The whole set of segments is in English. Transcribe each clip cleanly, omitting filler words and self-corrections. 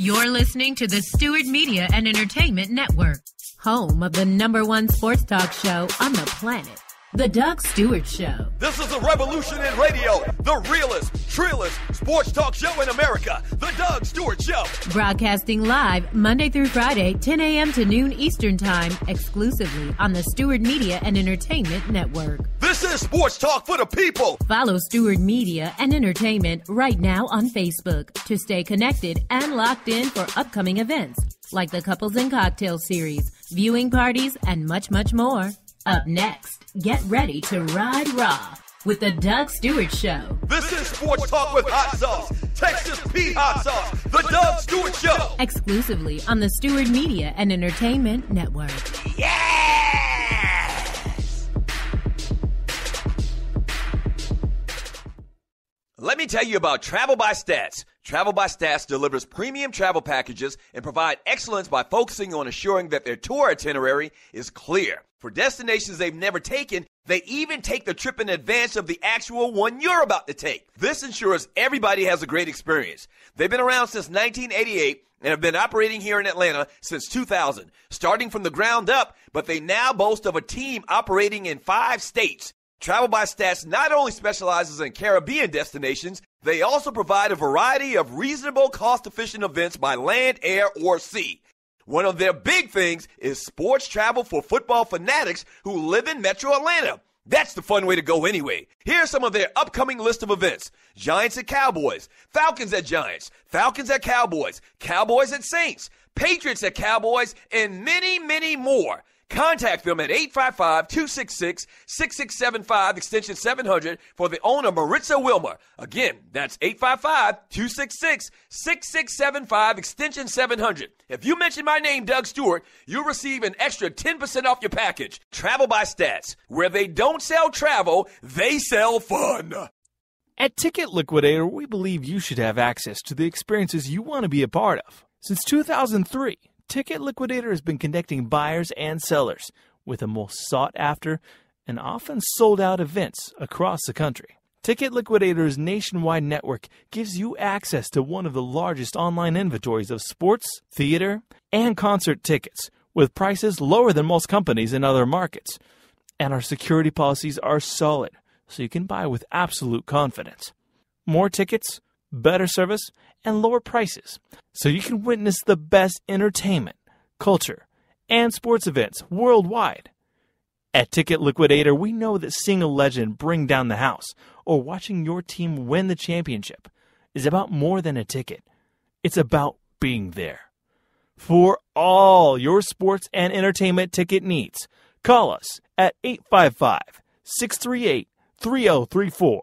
You're listening to the Stewart Media and Entertainment Network, home of the #1 sports talk show on the planet, The Doug Stewart Show. This is a revolution in radio, the realest, trillest sports talk show in America, The Doug Stewart Show. Broadcasting live Monday through Friday, 10 a.m. to noon Eastern Time, exclusively on the Stewart Media and Entertainment Network. This is sports talk for the people. Follow Stewart Media and Entertainment right now on Facebook to stay connected and locked in for upcoming events like the Couples and Cocktail Series, viewing parties, and much, much more. Up next, get ready to ride raw with the Doug Stewart Show. This is sports talk with hot sauce, Texas Pete hot sauce, the Doug Stewart Show. Exclusively on the Stewart Media and Entertainment Network. Yes! Let me tell you about Travel by Stats. Travel by Stats delivers premium travel packages and provide excellence by focusing on assuring that their tour itinerary is clear. For destinations they've never taken, they even take the trip in advance of the actual one you're about to take. This ensures everybody has a great experience. They've been around since 1988 and have been operating here in Atlanta since 2000, starting from the ground up, but they now boast of a team operating in 5 states. Travel by Stats not only specializes in Caribbean destinations, they also provide a variety of reasonable, cost-efficient events by land, air, or sea. One of their big things is sports travel for football fanatics who live in Metro Atlanta. That's the fun way to go anyway. Here's some of their upcoming list of events. Giants at Cowboys, Falcons at Giants, Falcons at Cowboys, Cowboys at Saints, Patriots at Cowboys, and many, many more. Contact them at 855-266-6675, extension 700, for the owner, Maritza Wilmer. Again, that's 855-266-6675, extension 700. If you mention my name, Doug Stewart, you'll receive an extra 10% off your package. Travel by Stats. Where they don't sell travel, they sell fun. At Ticket Liquidator, we believe you should have access to the experiences you want to be a part of. Since 2003, Ticket Liquidator has been connecting buyers and sellers with the most sought-after and often sold-out events across the country. Ticket Liquidator's nationwide network gives you access to one of the largest online inventories of sports, theater, and concert tickets, with prices lower than most companies in other markets. And our security policies are solid, so you can buy with absolute confidence. More tickets, better service, and lower prices, so you can witness the best entertainment, culture, and sports events worldwide. At Ticket Liquidator, we know that seeing a legend bring down the house or watching your team win the championship is about more than a ticket. It's about being there. For all your sports and entertainment ticket needs, call us at 855-638-3034.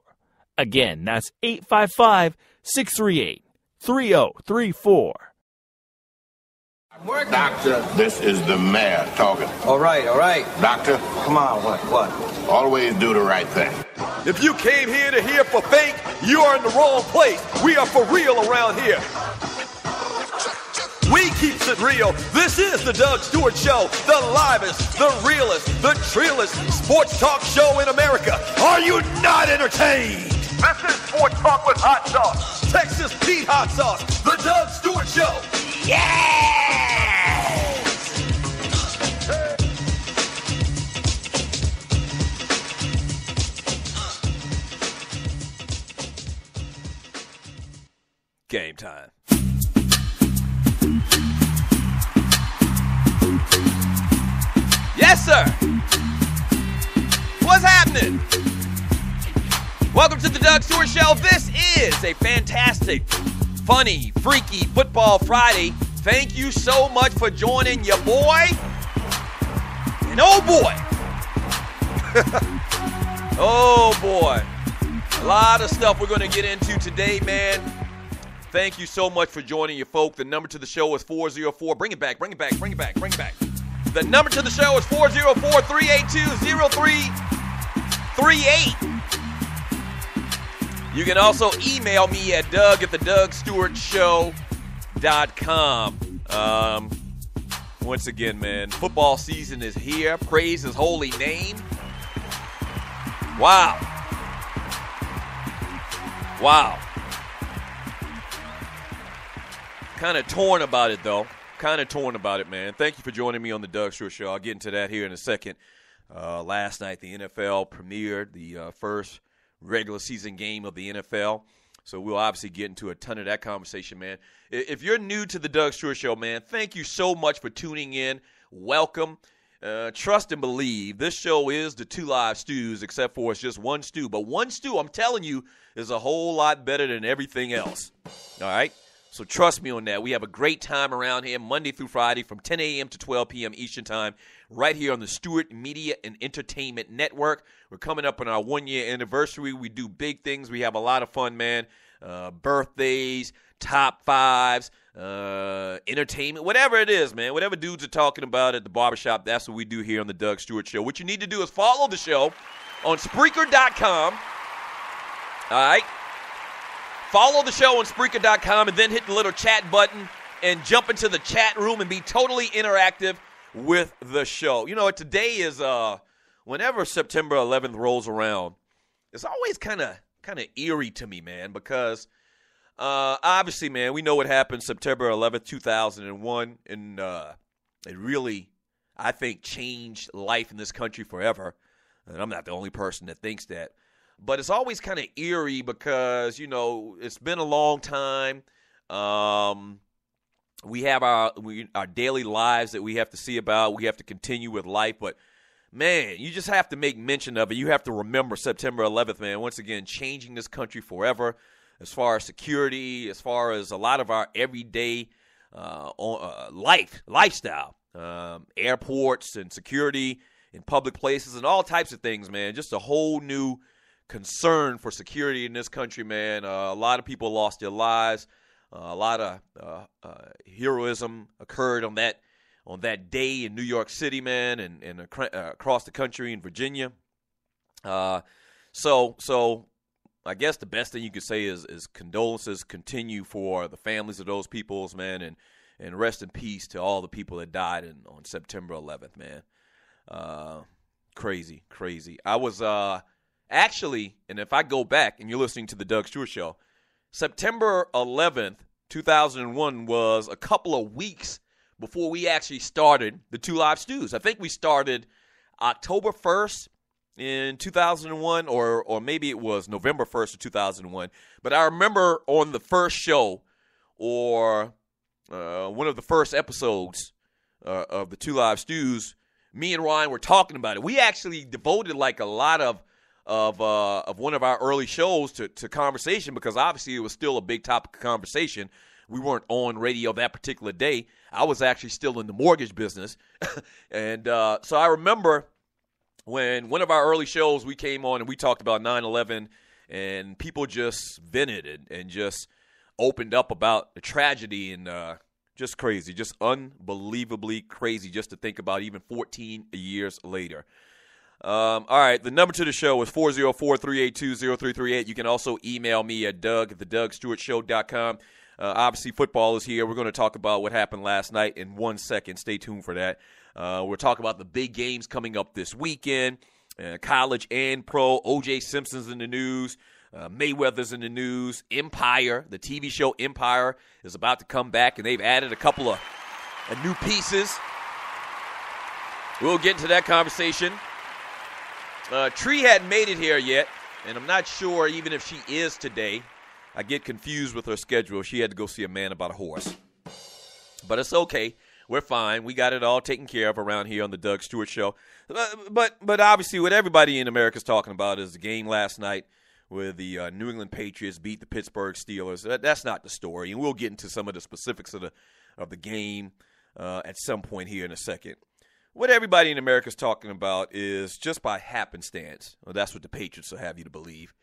Again, that's 855-638-3034. Doctor, this is the mayor talking. All right. Doctor, Come on, what? always do the right thing. If you came here to hear for fake, you are in the wrong place. We are for real around here. We keeps it real. This is the Doug Stewart Show, the livest, the realest, the trillest sports talk show in America. Are you not entertained? This is Sports Talk with Hot Sauce, Texas Pete Hot Sauce, the Doug Stewart Show. Yes! Game time. Yes, sir. What's happening? Welcome to the Doug Stewart Show. This is a fantastic, funny, freaky Football Friday. Thank you so much for joining your boy. And oh boy. Oh boy. A lot of stuff we're going to get into today, man. Thank you so much for joining your folk. The number to the show is 404. Bring it back. The number to the show is 404-382-0338. You can also email me at doug@thedougstewartshow.com. Once again, man, football season is here. Praise his holy name. Wow. Kind of torn about it, though. Kind of torn about it, man. Thank you for joining me on the Doug Stewart Show. I'll get into that here in a second. Last night, the NFL premiered the first regular season game of the NFL. So we'll obviously get into a ton of that conversation, man. If you're new to the Doug Stewart Show, man, thank you so much for tuning in. Welcome. Trust and believe. This show is the two live stews, except for it's just one stew. But one stew, I'm telling you, is a whole lot better than everything else. All right? So trust me on that. We have a great time around here Monday through Friday from 10 a.m. to 12 p.m. Eastern Time right here on the Stewart Media and Entertainment Network. We're coming up on our one-year anniversary. We do big things. We have a lot of fun, man. Birthdays, top fives, entertainment, whatever it is, man. Whatever dudes are talking about at the barbershop, that's what we do here on the Doug Stewart Show. What you need to do is follow the show on Spreaker.com. All right? Follow the show on Spreaker.com and then hit the little chat button and jump into the chat room and be totally interactive with the show. You know, today is whenever September 11th rolls around, it's always kind of eerie to me, man, because obviously, man, we know what happened September 11th, 2001, and it really, I think, changed life in this country forever. And I'm not the only person that thinks that. But it's always kind of eerie because, you know, it's been a long time. We have our daily lives that we have to see about. We have to continue with life. But, man, you just have to make mention of it. You have to remember September 11th, man, once again, changing this country forever as far as security, as far as a lot of our everyday lifestyle, airports and security in public places and all types of things, man. Just a whole new concern for security in this country, man. A lot of people lost their lives. A lot of heroism occurred on that day in New York City, man, and across the country in Virginia. So I guess the best thing you could say is condolences continue for the families of those peoples, man, and rest in peace to all the people that died on September 11th, man. Crazy. I was actually, and if I go back and you're listening to the Doug Stewart Show, September 11th, 2001 was a couple of weeks before we actually started the Two Live Stews. I think we started October 1st in 2001, or maybe it was November 1st of 2001. But I remember on the first show, or one of the first episodes of the Two Live Stews, me and Ryan were talking about it. We actually devoted like a lot of one of our early shows to conversation because obviously it was still a big topic of conversation. We weren't on radio that particular day. I was actually still in the mortgage business. And so I remember when one of our early shows we came on and we talked about 9/11 and people just vented and just opened up about the tragedy and just crazy, just unbelievably crazy just to think about even 14 years later. All right, the number to the show is 404-382-0338. You can also email me at doug@thedougstewartshow.com. Obviously, football is here. We're going to talk about what happened last night in 1 second. Stay tuned for that. We're talking about the big games coming up this weekend, college and pro. O.J. Simpson's in the news. Mayweather's in the news. Empire, the TV show Empire, is about to come back, and they've added a couple of new pieces. We'll get into that conversation. Tree hadn't made it here yet, and I'm not sure even if she is today. I get confused with her schedule. She had to go see a man about a horse. But it's okay. We're fine. We got it all taken care of around here on the Doug Stewart Show. But obviously what everybody in America is talking about is the game last night where the New England Patriots beat the Pittsburgh Steelers. That's not the story, and we'll get into some of the specifics of the game at some point here in a second. What everybody in America is talking about is just by happenstance. Well, that's what the Patriots will have you to believe.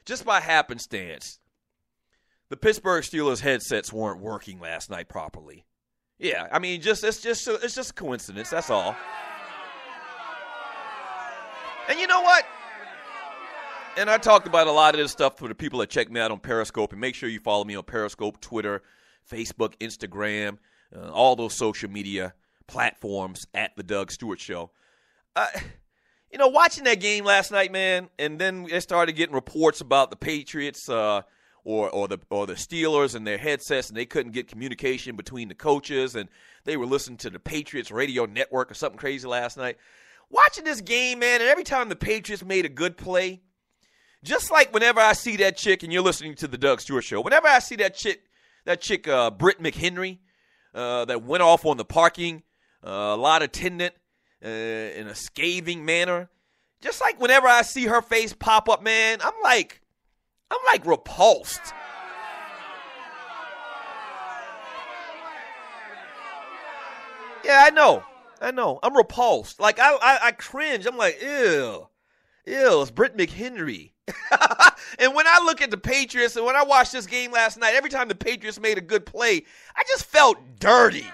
Just by happenstance, the Pittsburgh Steelers headsets weren't working last night properly. Yeah, I mean, it's just a coincidence. That's all. And you know what? And I talked about a lot of this stuff for the people that check me out on Periscope. And make sure you follow me on Periscope, Twitter, Facebook, Instagram, all those social media platforms at The Doug Stewart Show. Watching that game last night, man, and then they started getting reports about the Patriots or the Steelers and their headsets, and they couldn't get communication between the coaches, and they were listening to the Patriots radio network or something crazy last night. Watching this game, man, and every time the Patriots made a good play, just like whenever I see that chick, and you're listening to the Doug Stewart Show, whenever I see that chick, Britt McHenry, that went off on the parking lot attendant in a scathing manner, just like whenever I see her face pop up, man, I'm like repulsed. Yeah, I know. I'm repulsed. Like, I cringe. I'm like, ew, it's Britt McHenry. And when I look at the Patriots, and when I watched this game last night, every time the Patriots made a good play, I just felt dirty.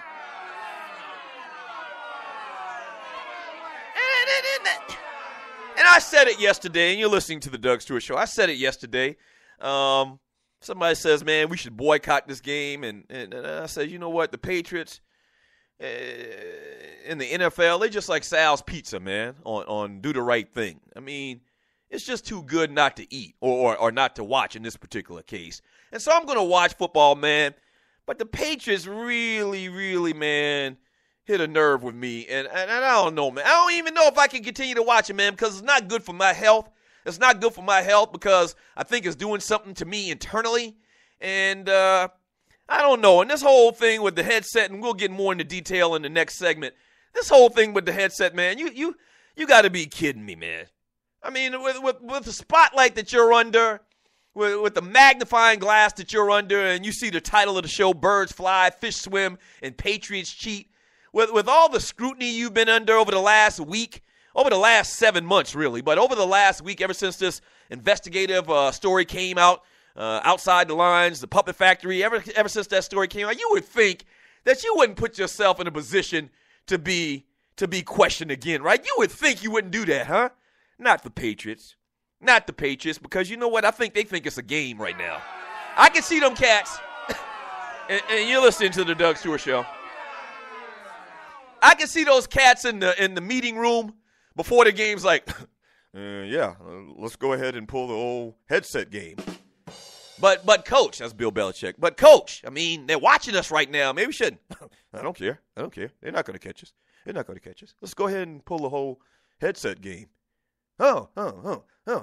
And I said it yesterday, and you're listening to the Doug Stewart Show. I said it yesterday. Somebody says, man, we should boycott this game. And I said, you know what? The Patriots in the NFL, they just like Sal's Pizza, man, on do the right thing. I mean, it's just too good not to eat or not to watch in this particular case. And so I'm going to watch football, man. But the Patriots really, really, man, hit a nerve with me. And I don't know, man. I don't even know if I can continue to watch it, man, because it's not good for my health. It's not good for my health because I think it's doing something to me internally. And I don't know. And this whole thing with the headset, and we'll get more into detail in the next segment. This whole thing with the headset, man, you got to be kidding me, man. I mean, with the spotlight that you're under, with the magnifying glass that you're under, and you see the title of the show, Birds Fly, Fish Swim, and Patriots Cheat, with all the scrutiny you've been under over the last week, over the last 7 months, really, but over the last week, ever since this investigative story came out, Outside the Lines, the Puppet Factory, ever since that story came out, you would think that you wouldn't put yourself in a position to be questioned again, right? You would think you wouldn't do that, huh? Not the Patriots. Not the Patriots, because you know what? I think they think it's a game right now. I can see them cats. and you're listening to the Doug Stewart Show. I can see those cats in the meeting room before the game's like, let's go ahead and pull the old headset game. But coach, that's Bill Belichick. But coach, I mean, they're watching us right now. Maybe we shouldn't. I don't care. They're not going to catch us. Let's go ahead and pull the whole headset game. Oh,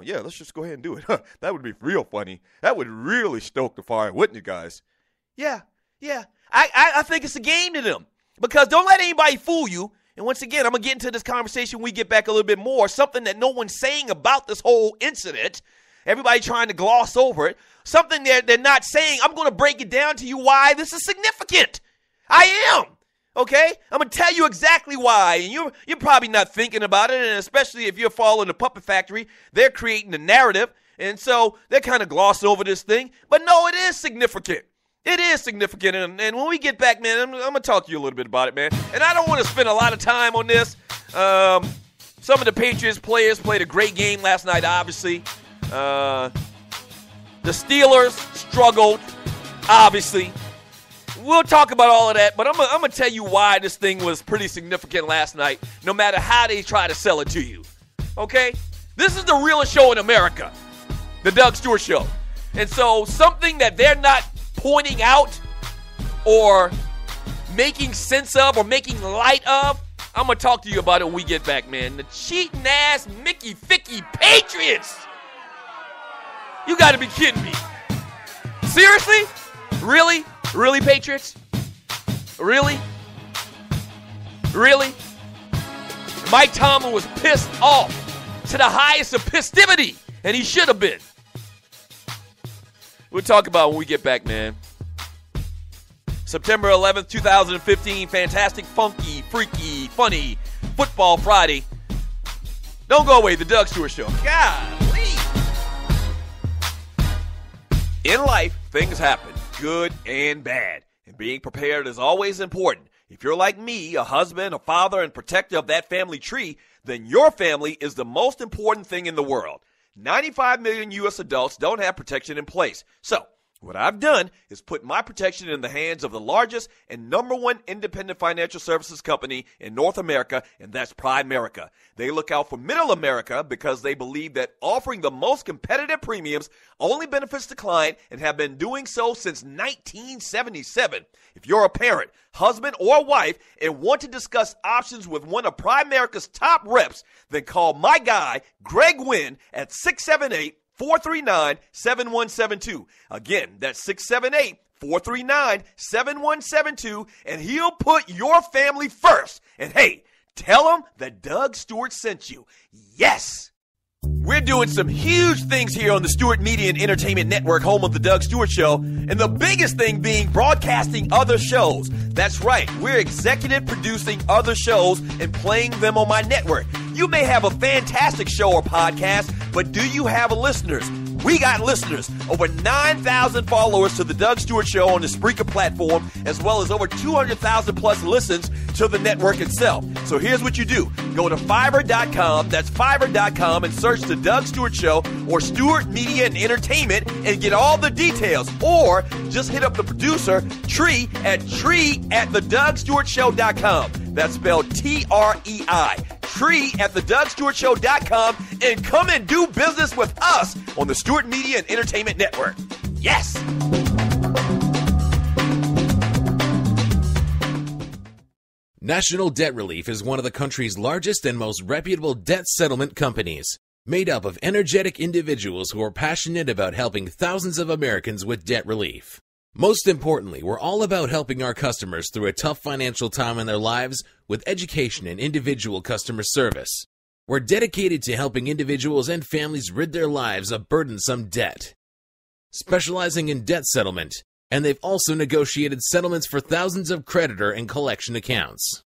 yeah, let's just go ahead and do it. That would be real funny. That would really stoke the fire, wouldn't you guys? Yeah. I think it's a game to them. Because don't let anybody fool you. And once again, I'm going to get into this conversation when we get back a little bit more. Something that no one's saying about this whole incident. Everybody trying to gloss over it. Something they're not saying. I'm going to break it down to you why this is significant. I am. Okay? I'm going to tell you exactly why. And you're probably not thinking about it. And especially if you're following the Puppet Factory, they're creating the narrative. And so they're kind of glossing over this thing. But no, it is significant. It is significant. And when we get back, man, I'm going to talk to you a little bit about it, man. And I don't want to spend a lot of time on this. Some of the Patriots players played a great game last night, obviously. The Steelers struggled, obviously. We'll talk about all of that, but I'm going to tell you why this thing was pretty significant last night, no matter how they try to sell it to you. Okay? This is the realest show in America, the Doug Stewart Show. And so something that they're not pointing out or making sense of or making light of, I'm going to talk to you about it when we get back, man. The cheating-ass Mickey-Ficky Patriots! You got to be kidding me. Seriously? Really? Really, Patriots? Really? Really? Mike Tomlin was pissed off to the highest of festivity, and he should have been. We'll talk about it when we get back, man. September 11th, 2015, fantastic, funky, freaky, funny Football Friday. Don't go away, the Doug Stewart Show. Golly. In life, things happen, good and bad. And being prepared is always important. If you're like me, a husband, a father, and protector of that family tree, then your family is the most important thing in the world. 95 million U.S. adults don't have protection in place. So, What I've done is put my protection in the hands of the largest and number one independent financial services company in North America, and that's Primerica. They look out for middle America because they believe that offering the most competitive premiums only benefits the client and have been doing so since 1977. If you're a parent, husband, or wife and want to discuss options with one of Primerica's top reps, then call my guy, Greg Wynn, at 678-439-7172. Again, that's 678-439-7172, and he'll put your family first. And hey, tell him that Doug Stewart sent you. Yes! We're doing some huge things here on the Stewart Media and Entertainment Network, home of the Doug Stewart Show, and the biggest thing being broadcasting other shows. That's right, we're executive producing other shows and playing them on my network. You may have a fantastic show or podcast, but do you have listeners? We got listeners. Over 9,000 followers to the Doug Stewart Show on the Spreaker platform, as well as over 200,000 plus listens to the network itself. So here's what you do. Go to Fiverr.com, that's Fiverr.com, and search the Doug Stewart Show or Stewart Media and Entertainment and get all the details. Or just hit up the producer, Tree, at TreeAtTheDougStewartShow.com. That's spelled Trei. Tree at TheDougStewartShow.com, and come and do business with us on the Stewart Media and Entertainment Network. Yes! National Debt Relief is one of the country's largest and most reputable debt settlement companies, made up of energetic individuals who are passionate about helping thousands of Americans with debt relief. Most importantly, we're all about helping our customers through a tough financial time in their lives with education and individual customer service. We're dedicated to helping individuals and families rid their lives of burdensome debt. Specializing in debt settlement, and they've also negotiated settlements for thousands of creditor and collection accounts.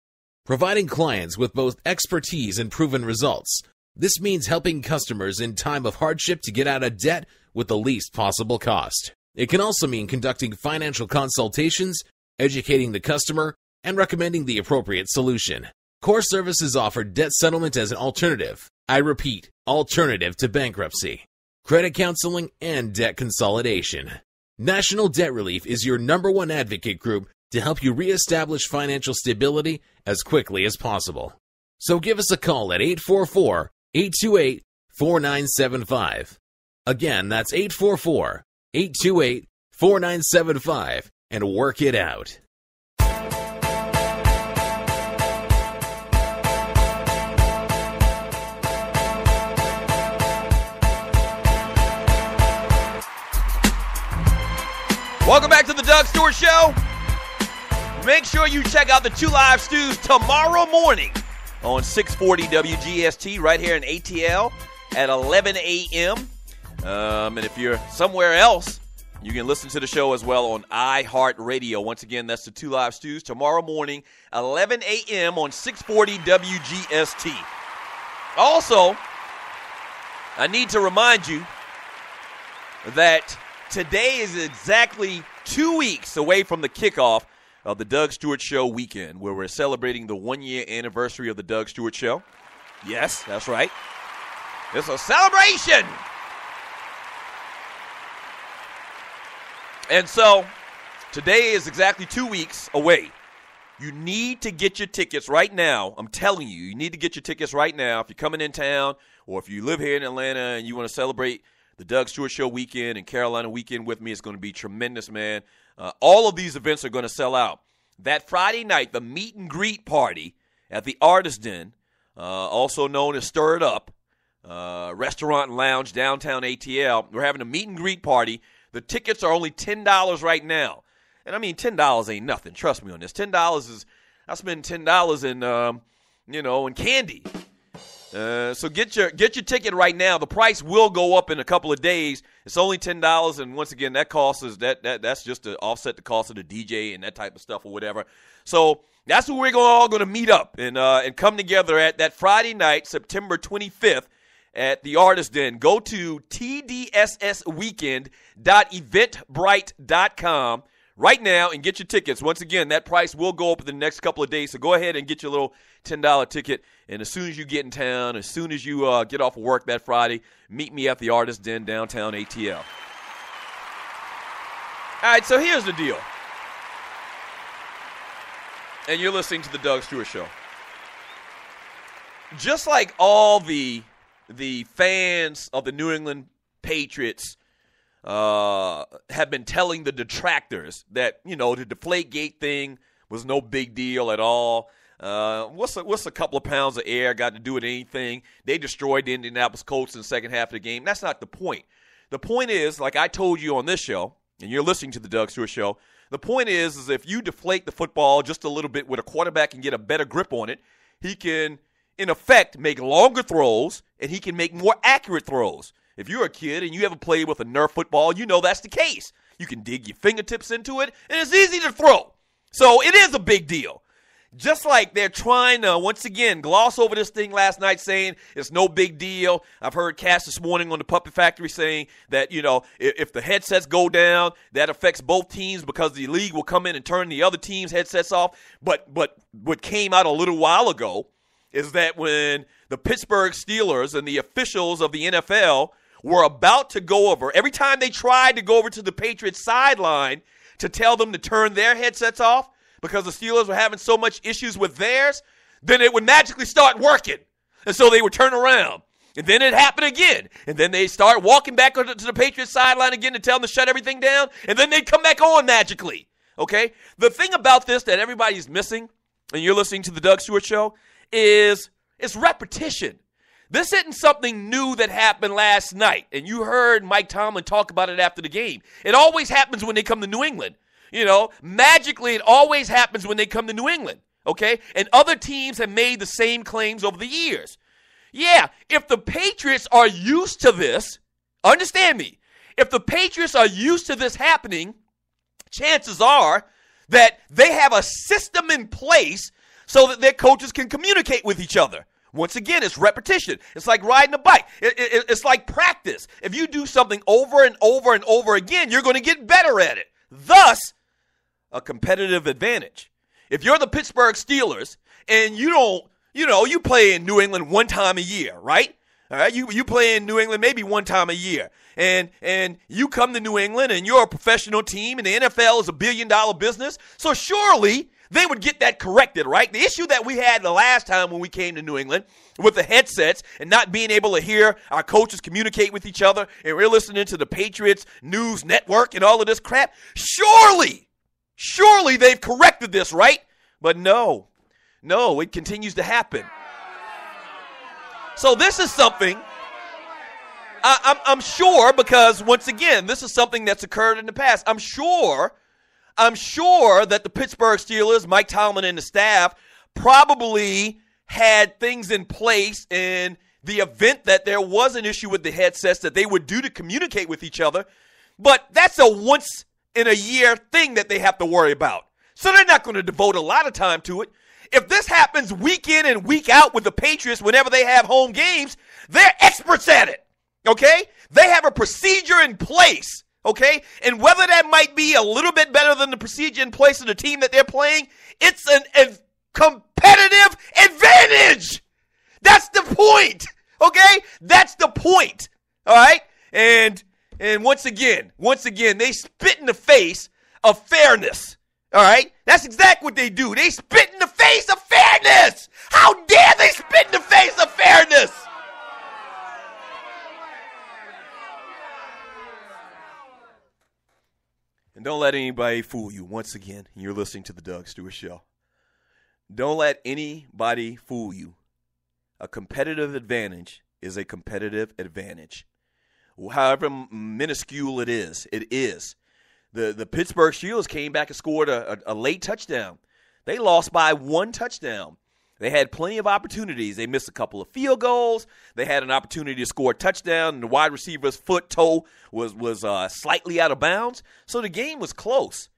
Providing clients with both expertise and proven results, this means helping customers in time of hardship to get out of debt with the least possible cost. It can also mean conducting financial consultations, educating the customer, and recommending the appropriate solution. Core Services offer debt settlement as an alternative. I repeat, alternative to bankruptcy, credit counseling, and debt consolidation. National Debt Relief is your #1 advocate group to help you reestablish financial stability as quickly as possible. So give us a call at 844-828-4975. Again, that's 844-828-4975, and work it out. Welcome back to the Doug Stewart Show. Make sure you check out the 2 Live Stews tomorrow morning on 640 WGST right here in ATL at 11 a.m. And if you're somewhere else, you can listen to the show as well on iHeartRadio. Once again, that's the 2 Live Stews tomorrow morning, 11 a.m. on 640 WGST. Also, I need to remind you that today is exactly 2 weeks away from the kickoff of the Doug Stewart Show weekend, where we're celebrating the 1-year anniversary of the Doug Stewart Show. Yes, that's right. It's a celebration. And so today is exactly 2 weeks away. You need to get your tickets right now. I'm telling you, you need to get your tickets right now. If you're coming in town or if you live here in Atlanta and you want to celebrate the Doug Stewart Show weekend and Carolina weekend with me, is going to be tremendous, man. All of these events are going to sell out. That Friday night, the meet and greet party at the Artist Den, also known as Stir It Up, restaurant and lounge downtown ATL. We're having a meet and greet party. The tickets are only $10 right now. And I mean, $10 ain't nothing. Trust me on this. $10 is, I spend $10 in candy. So get your ticket right now. The price will go up in a couple of days. It's only $10, and once again, that cost is that's just to offset the cost of the DJ and that type of stuff or whatever. So that's where we're all going to meet up and come together at that Friday night, September 25th, at the Artist Den. Go to tdssweekend.eventbrite.com right now and get your tickets. Once again, that price will go up in the next couple of days, so go ahead and get your little $10 ticket. And as soon as you get in town, as soon as you get off of work that Friday, meet me at the Artist Den downtown ATL. All right, so here's the deal. And you're listening to the Doug Stewart Show. Just like all the fans of the New England Patriots have been telling the detractors that, the Deflategate thing was no big deal at all. What's a couple of pounds of air got to do with anything? They destroyed the Indianapolis Colts in the second half of the game. That's not the point. The point is, like I told you on this show, and you're listening to the Doug Stewart Show, the point is if you deflate the football just a little bit with a quarterback and get a better grip on it, he can, in effect, make longer throws, and he can make more accurate throws. If you're a kid and you ever played with a Nerf football, you know that's the case. You can dig your fingertips into it, and it's easy to throw. So it is a big deal. Just like they're trying to, once again, gloss over this thing last night saying it's no big deal. I've heard Cass this morning on the Puppet Factory saying that, if the headsets go down, that affects both teams because the league will come in and turn the other team's headsets off. But what came out a little while ago is that when the Pittsburgh Steelers and the officials of the NFL were about to go over, every time they tried to go over to the Patriots sideline to tell them to turn their headsets off, because the Steelers were having so much issues with theirs, then it would magically start working. And so they would turn around. And then it happened again. And then they start walking back to the Patriots sideline again to tell them to shut everything down. And then they'd come back on magically. Okay? The thing about this that everybody's missing, and you're listening to the Doug Stewart Show, is it's repetition. This isn't something new that happened last night. And you heard Mike Tomlin talk about it after the game. It always happens when they come to New England. Magically, it always happens when they come to New England, okay? And other teams have made the same claims over the years. Yeah, if the Patriots are used to this, understand me, if the Patriots are used to this happening, chances are that they have a system in place so that their coaches can communicate with each other. Once again, it's repetition. It's like riding a bike. It's like practice. If you do something over and over and over again, you're going to get better at it. Thus, a competitive advantage. If you're the Pittsburgh Steelers and you play in New England one time a year, right? All right, you play in New England maybe one time a year, and you come to New England and you're a professional team and the NFL is $1 billion business, so surely they would get that corrected, right? The issue that we had the last time when we came to New England with the headsets and not being able to hear our coaches communicate with each other and we're listening to the Patriots News Network and all of this crap, Surely they've corrected this, right? But no, it continues to happen. So this is something, I'm sure, because once again, this is something that's occurred in the past. I'm sure that the Pittsburgh Steelers, Mike Tomlin and the staff, probably had things in place in the event that there was an issue with the headsets that they would do to communicate with each other. But that's a once-in-a-year thing that they have to worry about. So they're not going to devote a lot of time to it. If this happens week in and week out with the Patriots whenever they have home games, they're experts at it, okay? They have a procedure in place, okay? And whether that might be a little bit better than the procedure in place of the team that they're playing, it's a competitive advantage. That's the point, okay? That's the point, all right? And once again, they spit in the face of fairness. All right? That's exactly what they do. They spit in the face of fairness. How dare they spit in the face of fairness? And don't let anybody fool you. Once again, you're listening to the Doug Stewart Show. Don't let anybody fool you. A competitive advantage is a competitive advantage. However minuscule it is, it is. The Pittsburgh Steelers came back and scored a late touchdown. They lost by 1 touchdown. They had plenty of opportunities. They missed a couple of field goals. They had an opportunity to score a touchdown, and the wide receiver's toe was slightly out of bounds. So the game was close.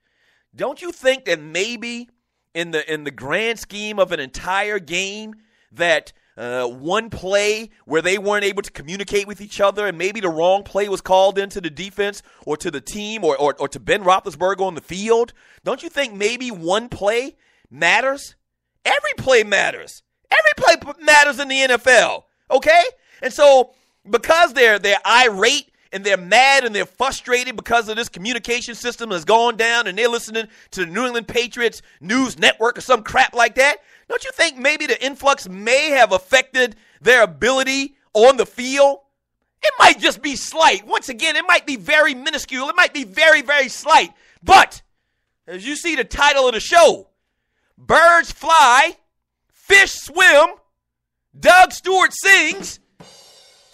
Don't you think that maybe in the grand scheme of an entire game that one play where they weren't able to communicate with each other and maybe the wrong play was called into the defense or to the team or to Ben Roethlisberger on the field, don't you think maybe one play matters? Every play matters. Every play matters in the NFL, okay? And so because they're irate and they're mad and they're frustrated because of this communication system that's gone down and they're listening to the New England Patriots news network or some crap like that, don't you think maybe the influx may have affected their ability on the field? It might just be slight. Once again, it might be very minuscule. It might be very, very slight. But as you see the title of the show, birds fly, fish swim, Doug Stewart sings,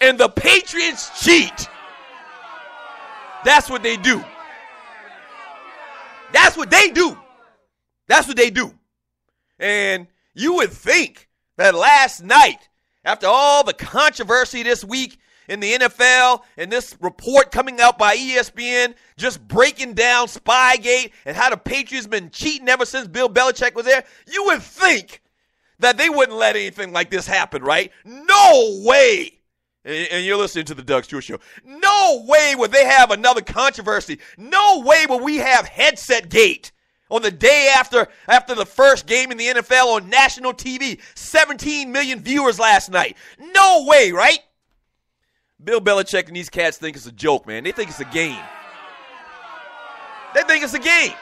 and the Patriots cheat. That's what they do. That's what they do. That's what they do. And you would think that last night, after all the controversy this week in the NFL and this report coming out by ESPN just breaking down Spygate and how the Patriots been cheating ever since Bill Belichick was there, you would think that they wouldn't let anything like this happen, right? No way. And you're listening to the Doug Stewart Show. No way would they have another controversy. No way would we have headset gate on the day after the first game in the NFL on national TV. 17 million viewers last night. No way, right? Bill Belichick and these cats think it's a joke, man. They think it's a game. They think it's a game.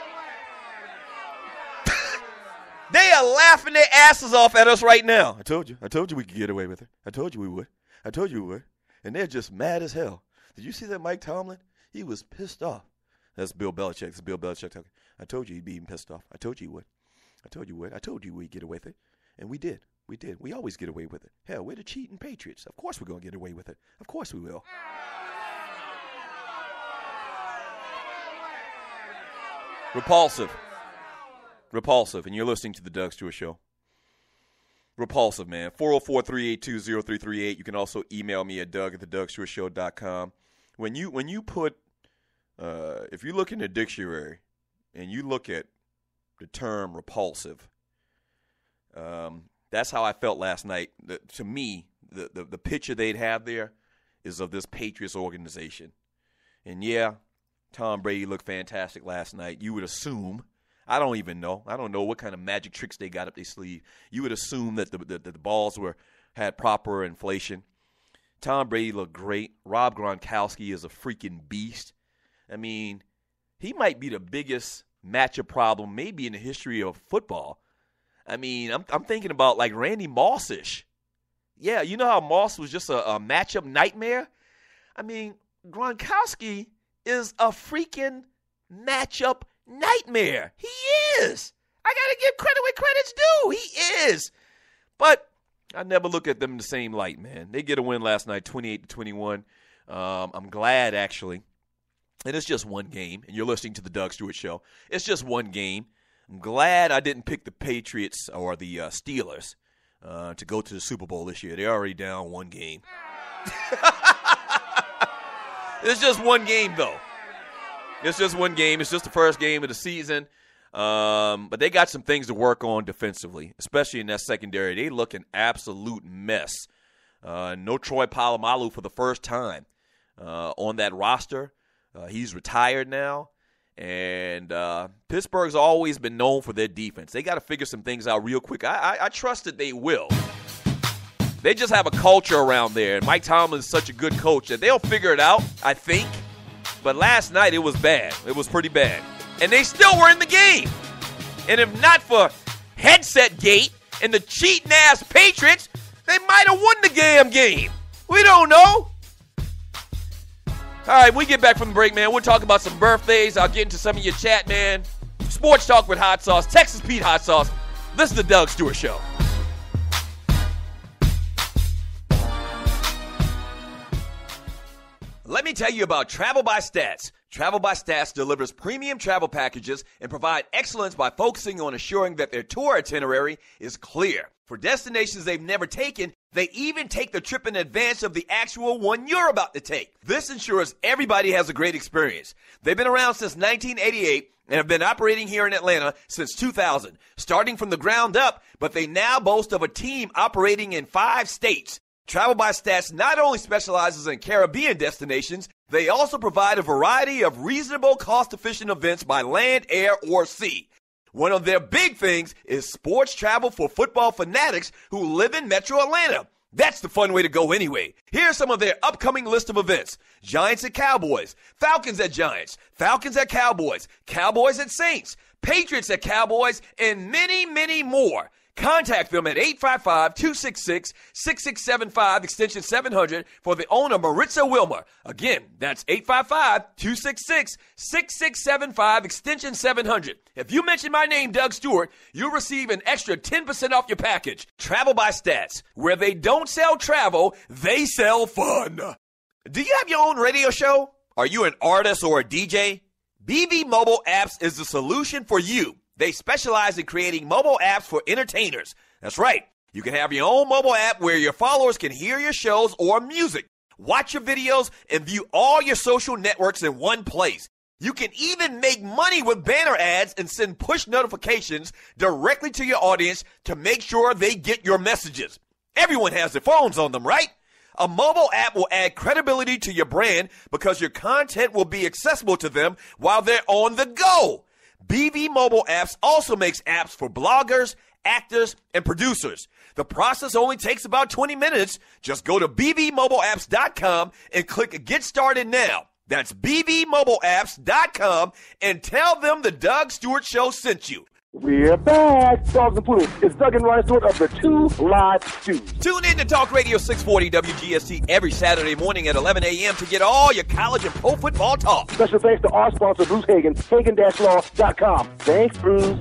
They are laughing their asses off at us right now. I told you we could get away with it. I told you we would. I told you we would. And they're just mad as hell. Did you see that Mike Tomlin? He was pissed off. That's Bill Belichick. It's Bill Belichick talking. I told you he'd be even pissed off. I told you he would. I told you would. I told you we'd get away with it. And we did. We did. We always get away with it. Hell, we're the cheating Patriots. Of course we're going to get away with it. Of course we will. Repulsive. Repulsive. And you're listening to the Doug Stewart Show. Repulsive, man. 404-382-0338. You can also email me at doug@thedougstewartshow.com. When you put, if you look in the dictionary and you look at the term repulsive, that's how I felt last night. To me, the picture they'd have there is of this Patriots organization. And yeah, Tom Brady looked fantastic last night. You would assume, I don't even know. I don't know what kind of magic tricks they got up their sleeve. You would assume that the balls had proper inflation. Tom Brady looked great. Rob Gronkowski is a freaking beast. I mean, he might be the biggest matchup problem maybe in the history of football. I mean, I'm thinking about like Randy Moss-ish. Yeah, you know how Moss was just a matchup nightmare? I mean, Gronkowski is a freaking matchup nightmare. He is. I got to give credit where credit's due. He is. But I never look at them in the same light, man. They get a win last night, 28-21. I'm glad, actually. And it's just one game, and you're listening to the Doug Stewart Show. It's just one game. I'm glad I didn't pick the Patriots or the Steelers to go to the Super Bowl this year. They're already down one game. It's just one game, though. It's just one game. It's just the first game of the season. But they got some things to work on defensively, especially in that secondary. They look an absolute mess. No Troy Polamalu for the first time on that roster. He's retired now. And Pittsburgh's always been known for their defense. They got to figure some things out real quick. I trust that they will. They just have a culture around there. And Mike Tomlin is such a good coach that they'll figure it out, I think. But last night it was bad. It was pretty bad. And they still were in the game. And if not for headset gate and the cheating-ass Patriots, they might have won the damn game. We don't know. All right, we get back from the break, man. We'll talk about some birthdays. I'll get into some of your chat, man. Sports Talk with Hot Sauce. Texas Pete Hot Sauce. This is the Doug Stewart Show. Let me tell you about Travel by Stats. Travel by Stats delivers premium travel packages and provide excellence by focusing on assuring that their tour itinerary is clear. For destinations they've never taken, they even take the trip in advance of the actual one you're about to take. This ensures everybody has a great experience. They've been around since 1988 and have been operating here in Atlanta since 2000, starting from the ground up, but they now boast of a team operating in 5 states. Travel by Stats not only specializes in Caribbean destinations, they also provide a variety of reasonable, cost-efficient events by land, air, or sea. One of their big things is sports travel for football fanatics who live in Metro Atlanta. That's the fun way to go anyway. Here's some of their upcoming list of events. Giants at Cowboys, Falcons at Giants, Falcons at Cowboys, Cowboys at Saints, Patriots at Cowboys, and many, many more. Contact them at 855-266-6675, extension 700, for the owner, Maritza Wilmer. Again, that's 855-266-6675, extension 700. If you mention my name, Doug Stewart, you'll receive an extra 10% off your package. Travel by Stats. Where they don't sell travel, they sell fun. Do you have your own radio show? Are you an artist or a DJ? BB Mobile Apps is the solution for you. They specialize in creating mobile apps for entertainers. That's right. You can have your own mobile app where your followers can hear your shows or music, watch your videos, and view all your social networks in one place. You can even make money with banner ads and send push notifications directly to your audience to make sure they get your messages. Everyone has their phones on them, right? A mobile app will add credibility to your brand because your content will be accessible to them while they're on the go. BB Mobile Apps also makes apps for bloggers, actors, and producers. The process only takes about 20 minutes. Just go to bbmobileapps.com and click Get Started Now. That's bbmobileapps.com and tell them the Doug Stewart Show sent you. We're back. Dogs and Poodles. It's Doug and Ryan Stewart of the Two Live Stews. Tune in to Talk Radio 640 WGST every Saturday morning at 11 a.m. to get all your college and pro football talk. Special thanks to our sponsor, Bruce Hagen, Hagen-Law.com. Thanks, Bruce.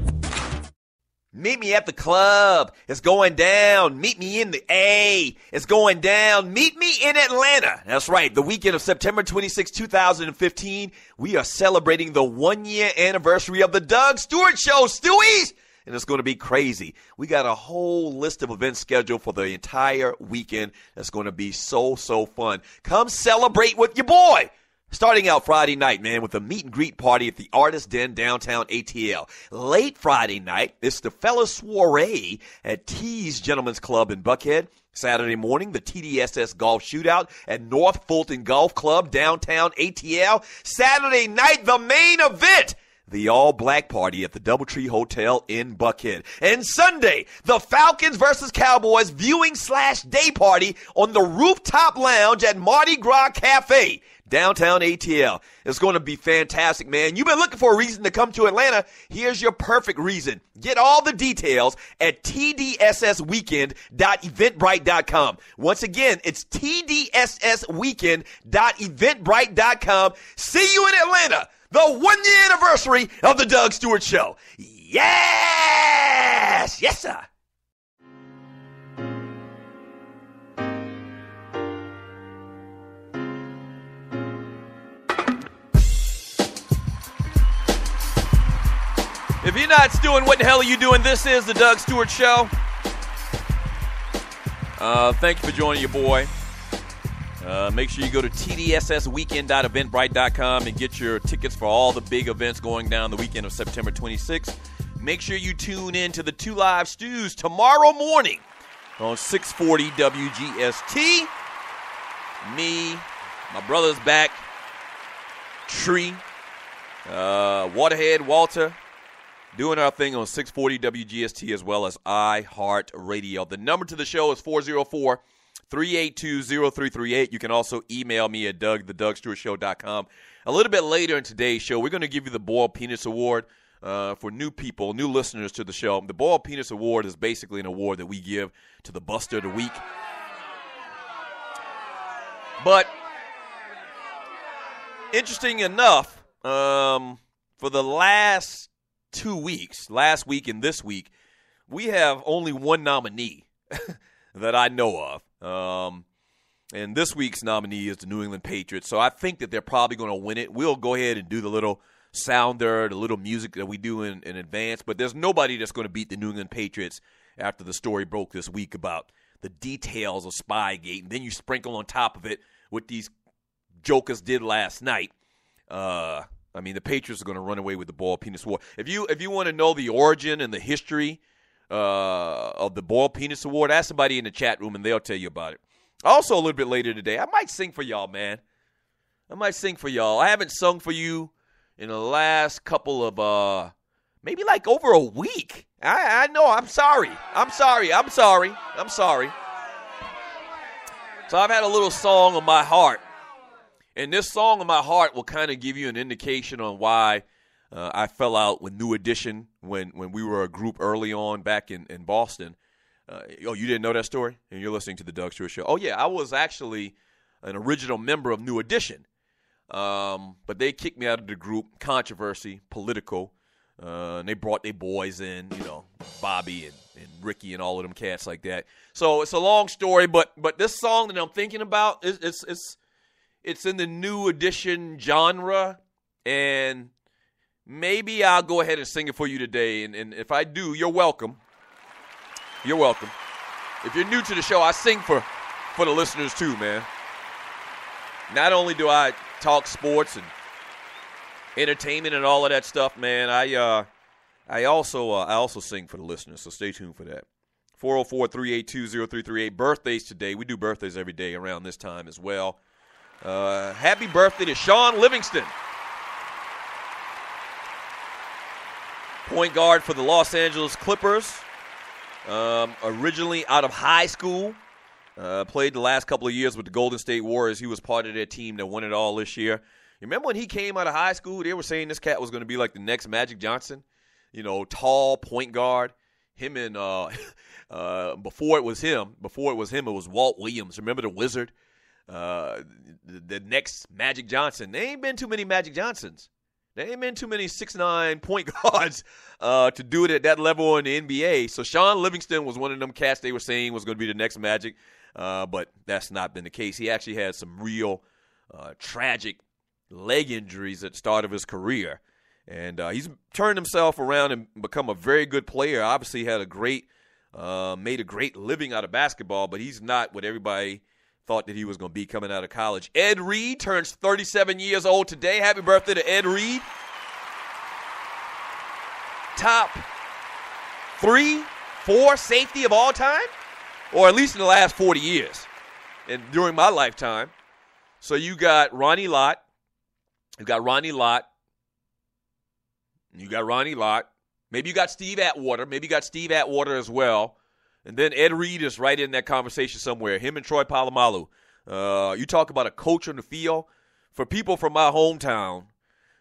Meet me at the club. It's going down. Meet me in the A. It's going down. Meet me in Atlanta. That's right. The weekend of September 26, 2015, we are celebrating the 1-year anniversary of the Doug Stewart Show, Stewies. And it's going to be crazy. We got a whole list of events scheduled for the entire weekend. That's going to be so fun. Come celebrate with your boy. Starting out Friday night, man, with a meet and greet party at the Artist Den downtown ATL. Late Friday night, it's the Fella Soiree at T's Gentlemen's Club in Buckhead. Saturday morning, the TDSS Golf Shootout at North Fulton Golf Club downtown ATL. Saturday night, the main event, the all-black party at the Doubletree Hotel in Buckhead. And Sunday, the Falcons versus Cowboys viewing/day party on the Rooftop Lounge at Mardi Gras Cafe, downtown ATL. It's going to be fantastic, man. You've been looking for a reason to come to Atlanta. Here's your perfect reason. Get all the details at tdssweekend.eventbrite.com. Once again, it's tdssweekend.eventbrite.com. See you in Atlanta. The 1-year anniversary of the Doug Stewart Show. Yes! Yes, sir. If you're not doing, what the hell are you doing? This is the Doug Stewart Show. Thank you for joining your boy. Make sure you go to tdssweekend.eventbrite.com and get your tickets for all the big events going down the weekend of September 26th. Make sure you tune in to the 2 Live Stews tomorrow morning on 640 WGST. Me, my brother's back, Tree, Waterhead, Walter, doing our thing on 640 WGST as well as iHeartRadio. The number to the show is 404-382-0338. You can also email me at doug@thedougstewartshow.com. A little bit later in today's show, we're going to give you the Boiled Penis Award for new people, new listeners to the show. The Boiled Penis Award is basically an award that we give to the Buster of the Week. But interesting enough, for the last 2 weeks, last week and this week, we have only one nominee that I know of. And this week's nominee is the New England Patriots. So I think that they're probably going to win it. We'll go ahead and do the little sounder, the little music that we do in advance. But there's nobody that's going to beat the New England Patriots after the story broke this week about the details of Spygate. And then you sprinkle on top of it what these jokers did last night. I mean, the Patriots are going to run away with the Boiled Penis Award. If you want to know the origin and the history of the Boiled Penis Award, ask somebody in the chat room and they'll tell you about it. Also, a little bit later today, I might sing for y'all, man. I might sing for y'all. I haven't sung for you in the last couple of, maybe like over a week. I know. I'm sorry. So I've had a little song on my heart. And this song on my heart will kind of give you an indication on why I fell out with New Edition when we were a group early on back in Boston. You didn't know that story? And you're listening to the Doug Stewart Show. Oh, yeah, I was actually an original member of New Edition. But they kicked me out of the group, controversy, political. And they brought their boys in, Bobby and Ricky and all of them cats like that. So it's a long story, but this song that I'm thinking about, it's in the New Edition genre, and maybe I'll go ahead and sing it for you today. And if I do, you're welcome. You're welcome. If you're new to the show, I sing for the listeners too, man. Not only do I talk sports and entertainment and all of that stuff, man, I also sing for the listeners, so stay tuned for that. 404-382-0338. Birthdays today. We do birthdays every day around this time as well. Happy birthday to Sean Livingston, point guard for the Los Angeles Clippers. Originally out of high school, played the last couple of years with the Golden State Warriors. He was part of their team that won it all this year. You remember when he came out of high school, they were saying this cat was going to be like the next Magic Johnson, tall point guard. Him and before it was him, it was Walt Williams. Remember the Wizard? The next Magic Johnson. There ain't been too many Magic Johnsons. There ain't been too many 6'9" point guards to do it at that level in the NBA. So Sean Livingston was one of them cats they were saying was going to be the next Magic, but that's not been the case. He actually had some real tragic leg injuries at the start of his career, and he's turned himself around and become a very good player. Obviously had made a great living out of basketball, but he's not what everybody thought that he was going to be coming out of college. Ed Reed turns 37 years old today. Happy birthday to Ed Reed. Top 3, 4 safety of all time, or at least in the last 40 years and during my lifetime. So you got Ronnie Lott. You got Ronnie Lott. Maybe you got Steve Atwater. As well. And then Ed Reed is right in that conversation somewhere. Him and Troy Polamalu. You talk about a coach on the field. For people from my hometown,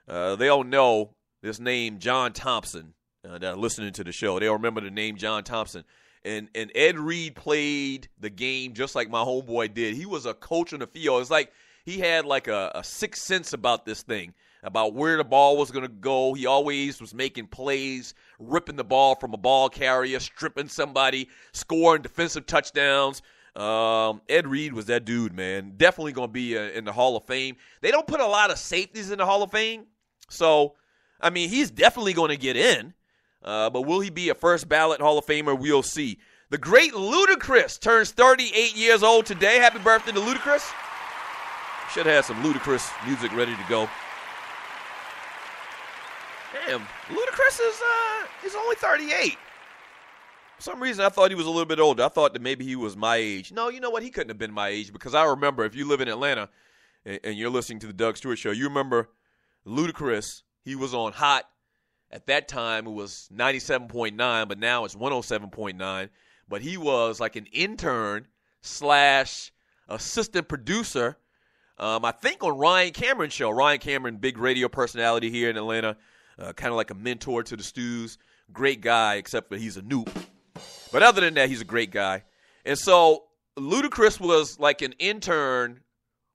they'll know this name, John Thompson, that are listening to the show. They'll remember the name John Thompson. And Ed Reed played the game just like my homeboy did. He was a coach on the field. It's like he had like a sixth sense about this thing, about where the ball was going to go. He always was making plays, ripping the ball from a ball carrier, stripping somebody, scoring defensive touchdowns. Ed Reed was that dude, man. Definitely going to be in the Hall of Fame. They don't put a lot of safeties in the Hall of Fame. So, I mean, he's definitely going to get in. But will he be a first ballot Hall of Famer? We'll see. The great Ludacris turns 38 years old today. Happy birthday to Ludacris. Should have had some Ludacris music ready to go. Damn, Ludacris is only 38. For some reason, I thought he was a little bit older. I thought that maybe he was my age. No, you know what? He couldn't have been my age, because I remember, if you live in Atlanta and you're listening to the Doug Stewart Show, you remember Ludacris. He was on Hot. At that time, it was 97.9, but now it's 107.9. But he was like an intern / assistant producer, I think, on Ryan Cameron's show. Ryan Cameron, big radio personality here in Atlanta, kind of like a mentor to the Stews. Great guy, except that he's a noob. But other than that, he's a great guy. And so Ludacris was like an intern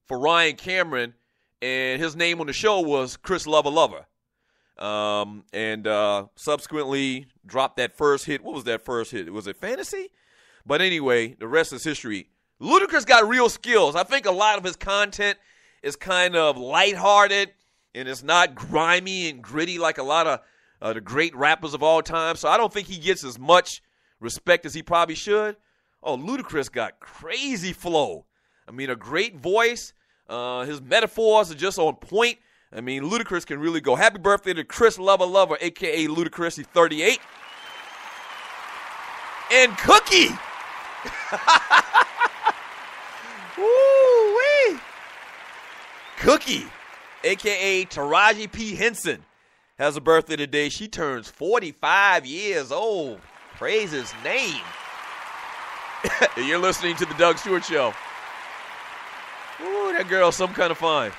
for Ryan Cameron, and his name on the show was Chris Lover. And subsequently dropped that first hit. What was that first hit? Was it Fantasy? But anyway, the rest is history. Ludacris got real skills. I think a lot of his content is kind of lighthearted, and it's not grimy and gritty like a lot of the great rappers of all time. So I don't think he gets as much respect as he probably should. Oh, Ludacris got crazy flow. I mean, a great voice. His metaphors are just on point. I mean, Ludacris can really go. Happy birthday to Chris Lover, a.k.a. Ludacris. He's 38. And Cookie. Woo-wee. Cookie, a.k.a. Taraji P. Henson, has a birthday today. She turns 45 years old. Praise his name. You're listening to the Doug Stewart Show. Boy, that girl's some kind of fine.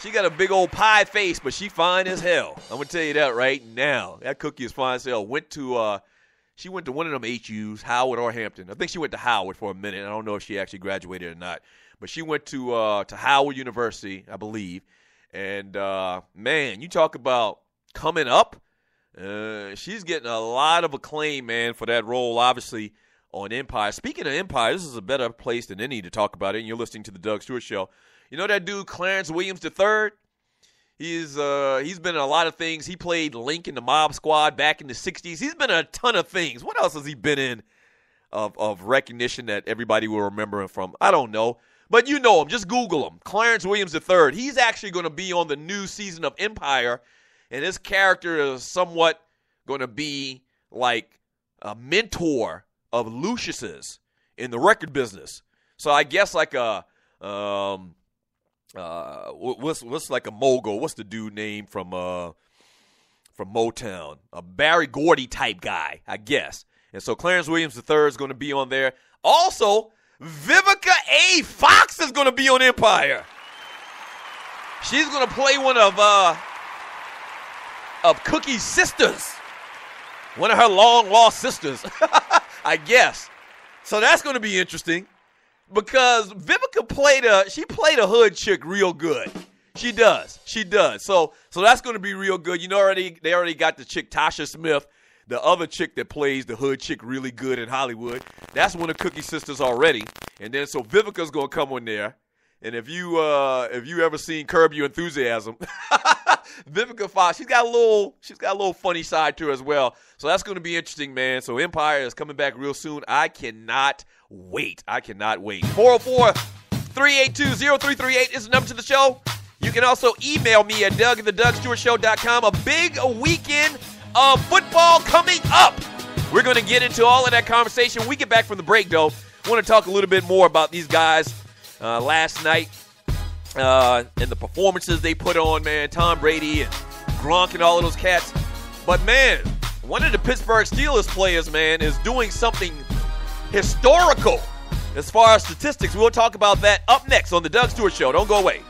She got a big old pie face, but she fine as hell. I'm going to tell you that right now. That cookie is fine as hell. She went to one of them HUs, Howard or Hampton. I think she went to Howard for a minute. I don't know if she actually graduated or not. But she went to Howard University, I believe. And, man, you talk about coming up. She's getting a lot of acclaim, man, for that role, obviously, on Empire. Speaking of Empire, this is a better place than any to talk about it, and you're listening to the Doug Stewart Show. You know that dude, Clarence Williams III? He's been in a lot of things. He played Link in the Mob Squad back in the 60s. He's been in a ton of things. What else has he been in of recognition that everybody will remember him from? I don't know. But you know him. Just Google him. Clarence Williams III. He's actually going to be on the new season of Empire, and his character is somewhat going to be like a mentor of Lucius's in the record business. So I guess like a what's like a mogul? What's the dude name from Motown? A Barry Gordy type guy, I guess. And so Clarence Williams III is going to be on there. Also, Vivica A. Fox is going to be on Empire. She's going to play one of Cookie's sisters, one of her long-lost sisters, I guess. So that's going to be interesting because Vivica played a hood chick real good. She does. So that's going to be real good. You know, they already got the chick Tasha Smith, the other chick that plays the hood chick really good in Hollywood. That's one of Cookie's sisters already. And then so Vivica's going to come on there. And if you ever seen Curb Your Enthusiasm, Vivica Fox, she's got a little funny side to her as well. So that's going to be interesting, man. So Empire is coming back real soon. I cannot wait. 404-382-0338 is the number to the show. You can also email me at Doug@thedougstewartshow.com. A big weekend of football coming up. We're going to get into all of that conversation when we get back from the break, though. I want to talk a little bit more about these guys last night and the performances they put on, man. Tom Brady and Gronk and all of those cats. But, man, one of the Pittsburgh Steelers players, man, is doing something historical as far as statistics. We'll talk about that up next on the Doug Stewart Show. Don't go away.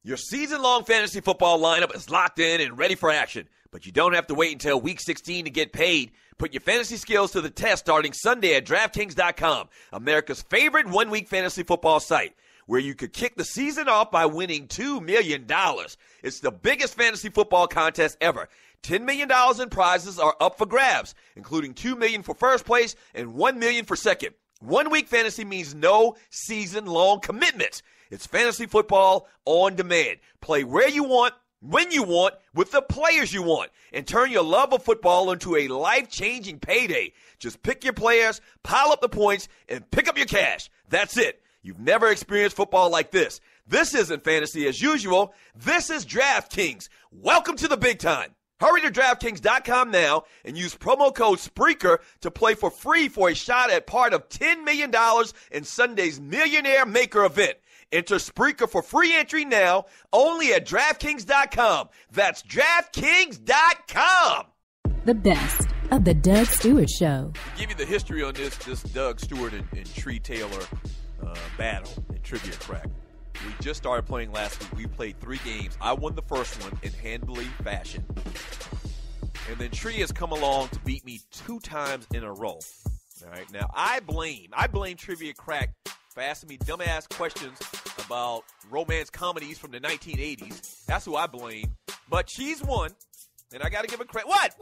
Your season-long fantasy football lineup is locked in and ready for action, but you don't have to wait until Week 16 to get paid. Put your fantasy skills to the test starting Sunday at DraftKings.com, America's favorite one-week fantasy football site, where you could kick the season off by winning $2 million. It's the biggest fantasy football contest ever. $10 million in prizes are up for grabs, including $2 million for first place and $1 million for second. One-week fantasy means no season-long commitments. It's fantasy football on demand. Play where you want, when you want, with the players you want, and turn your love of football into a life-changing payday. Just pick your players, pile up the points, and pick up your cash. That's it. You've never experienced football like this. This isn't fantasy as usual. This is DraftKings. Welcome to the big time. Hurry to DraftKings.com now and use promo code Spreaker to play for free for a shot at part of $10 million in Sunday's Millionaire Maker event. Enter Spreaker for free entry now, only at DraftKings.com. That's DraftKings.com. The best of the Doug Stewart Show. To give you the history on this Doug Stewart and Tree Taylor battle in Trivia Crack. We just started playing last week. We played 3 games. I won the first one in handily fashion. And then Tree has come along to beat me 2 times in a row. All right, now I blame Trivia Crack for asking me dumbass questions about romance comedies from the 1980s. That's who I blame. But she's won, and I got to give her credit. What?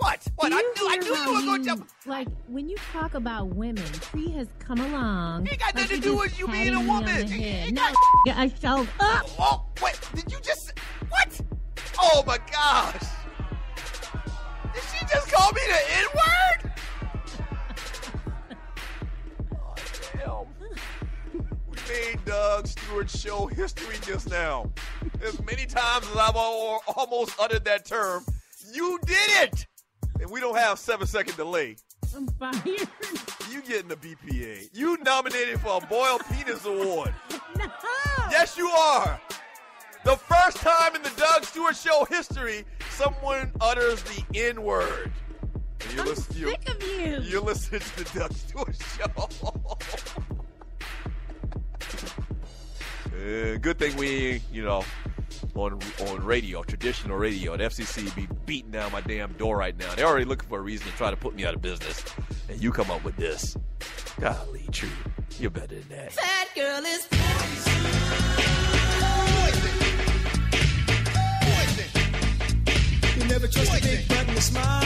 I knew you were going to. Like, when you talk about women, Tree has come along. It ain't got nothing to do with you being a woman. No, I showed up. Oh, wait, did you just, what? Oh, my gosh. Did she just call me the N-word? Oh, damn. We made Doug Stewart Show history just now. As many times as I've almost uttered that term, you did it! And we don't have 7-second delay. I'm fired. You getting the BPA. You nominated for a Boiled Penis Award. No. Yes, you are. The first time in the Doug Stewart Show history, someone utters the N-word. I'm sick of you you. You're listening to the Doug Stewart Show. Good thing we, on radio, traditional radio, the FCC be beating down my damn door right now. They're already looking for a reason to try to put me out of business. And you come up with this. Golly, true. You're better than that. That girl is You never trust a big button to smile.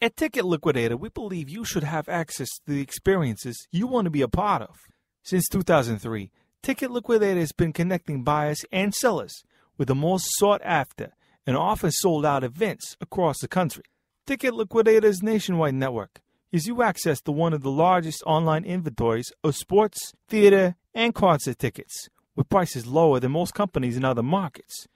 At Ticket Liquidator, we believe you should have access to the experiences you want to be a part of. Since 2003, Ticket Liquidator has been connecting buyers and sellers with the most sought-after and often sold-out events across the country. Ticket Liquidator's nationwide network gives you access to one of the largest online inventories of sports, theater, and concert tickets, with prices lower than most companies in other markets.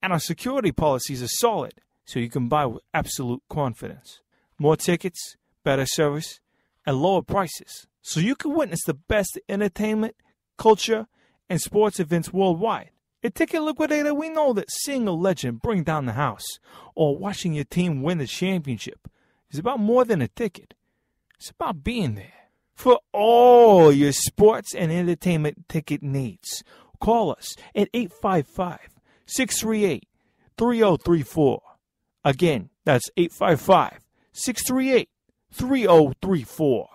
And our security policies are solid, so you can buy with absolute confidence. More tickets, better service, and lower prices, so you can witness the best entertainment, culture, and sports events worldwide. At Ticket Liquidator, we know that seeing a legend bring down the house or watching your team win the championship is about more than a ticket. It's about being there. For all your sports and entertainment ticket needs, call us at 855-638-3034. Again, that's 855-638-3034.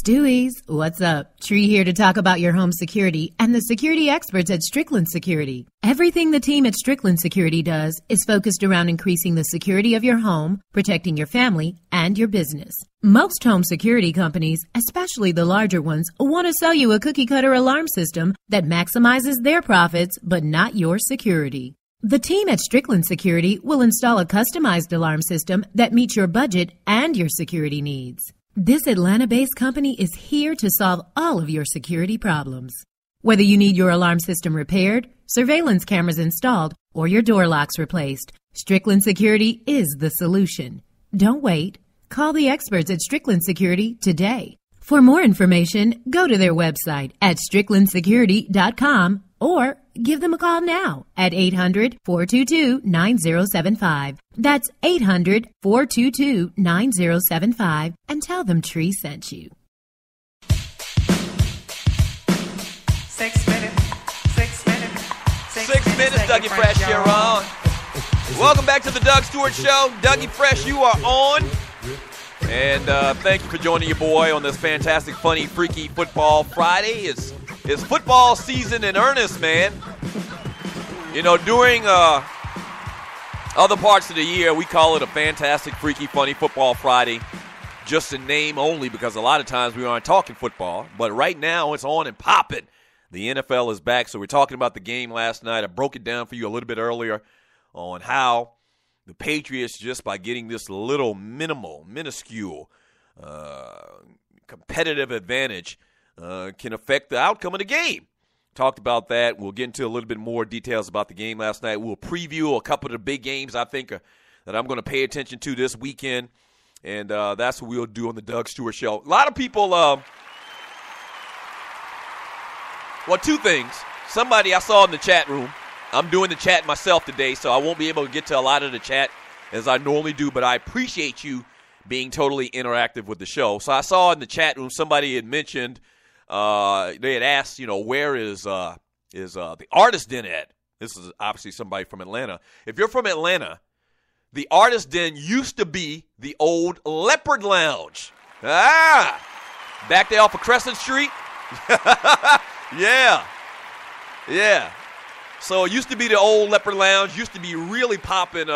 Stewies, what's up? Tree here to talk about your home security and the security experts at Strickland Security. Everything the team at Strickland Security does is focused around increasing the security of your home, protecting your family, and your business. Most home security companies, especially the larger ones, want to sell you a cookie-cutter alarm system that maximizes their profits but not your security. The team at Strickland Security will install a customized alarm system that meets your budget and your security needs. This Atlanta-based company is here to solve all of your security problems. Whether you need your alarm system repaired, surveillance cameras installed, or your door locks replaced, Strickland Security is the solution. Don't wait. Call the experts at Strickland Security today. For more information, go to their website at stricklandsecurity.com or give them a call now at 800-422-9075. That's 800-422-9075 and tell them Tree sent you. 6 minutes, Dougie Fresh, you're on. Welcome back to the Doug Stewart Show. Dougie Fresh, you are on. And thank you for joining your boy on this fantastic, funny, freaky Football Friday. It's football season in earnest, man. During other parts of the year, we call it a fantastic, freaky, funny Football Friday. Just a name only, because a lot of times we aren't talking football. But right now, it's on and popping. The NFL is back, so we're talking about the game last night. I broke it down for you a little bit earlier on how the Patriots, just by getting this little minuscule competitive advantage, can affect the outcome of the game. Talked about that. We'll get into a little bit more details about the game last night. We'll preview a couple of the big games I think that I'm going to pay attention to this weekend, and that's what we'll do on the Doug Stewart Show. A lot of people, two things. Somebody I saw in the chat room, I'm doing the chat myself today, so I won't be able to get to a lot of the chat as I normally do, but I appreciate you being totally interactive with the show. So I saw in the chat room somebody had mentioned, they had asked, where is the Artist Den at? This is obviously somebody from Atlanta. If you're from Atlanta, the Artist Den used to be the old Leopard Lounge. Back there off of Crescent Street. Yeah. So it used to be the old Leopard Lounge. Used to be really popping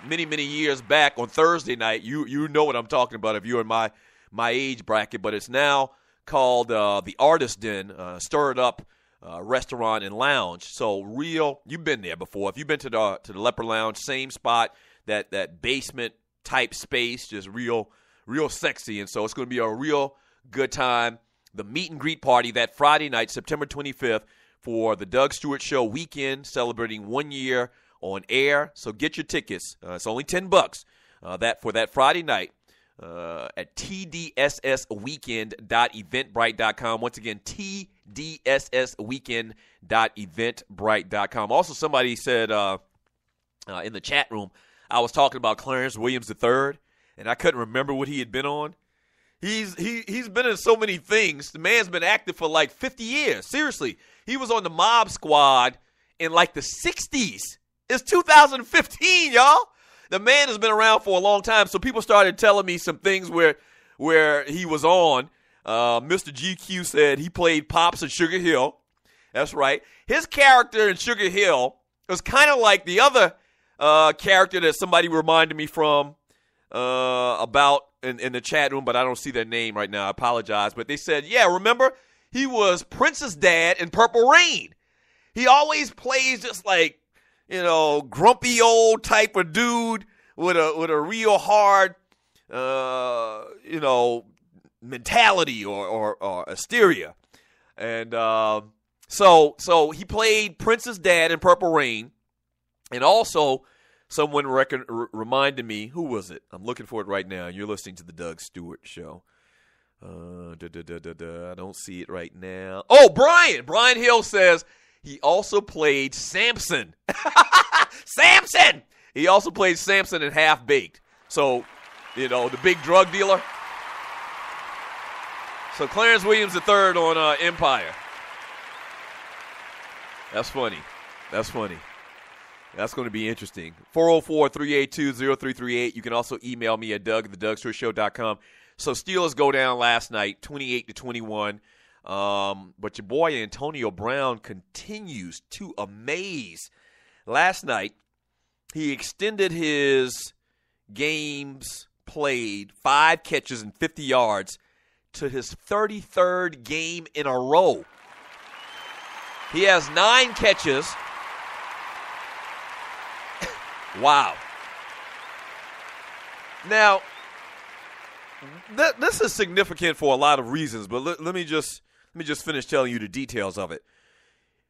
many years back on Thursday night. You know what I'm talking about if you're in my age bracket. But it's now called the Artist Den, Stir It Up Restaurant and Lounge. So you've been there before. If you've been to the Leopard Lounge, same spot, that basement type space, just real sexy. And so it's going to be a real good time. The meet and greet party that Friday night, September 25th, for the Doug Stewart Show weekend, celebrating 1 year on air. So get your tickets. It's only $10 for that Friday night at tdssweekend.eventbrite.com. Once again, tdssweekend.eventbrite.com. Also, somebody said in the chat room, I was talking about Clarence Williams III, and I couldn't remember what he had been on. He's been in so many things. The man's been active for like 50 years. Seriously, he was on the Mob Squad in like the 60s. It's 2015, y'all. The man has been around for a long time, so people started telling me some things where he was on. Mr. GQ said he played Pops in Sugar Hill. That's right. His character in Sugar Hill was kind of like the other character that somebody reminded me from about in the chat room, but I don't see their name right now. I apologize. But they said, yeah, remember? He was Prince's dad in Purple Rain. He always plays just like, grumpy old type of dude with a real hard, mentality or hysteria. And so he played Prince's dad in Purple Rain. And also, someone reminded me, who was it? I'm looking for it right now. You're listening to the Doug Stewart Show. I don't see it right now. Oh, Brian! Brian Hill says he also played Samson. Samson! He also played Samson in Half Baked. So, the big drug dealer. So Clarence Williams III on Empire. That's funny. That's going to be interesting. 404-382-0338. You can also email me at doug@thedougshow.com. So Steelers go down last night, 28-21. But your boy Antonio Brown continues to amaze. Last night, he extended his games played, 5 catches and 50 yards, to his 33rd game in a row. He has 9 catches. Wow. Now, this is significant for a lot of reasons, but let me just finish telling you the details of it.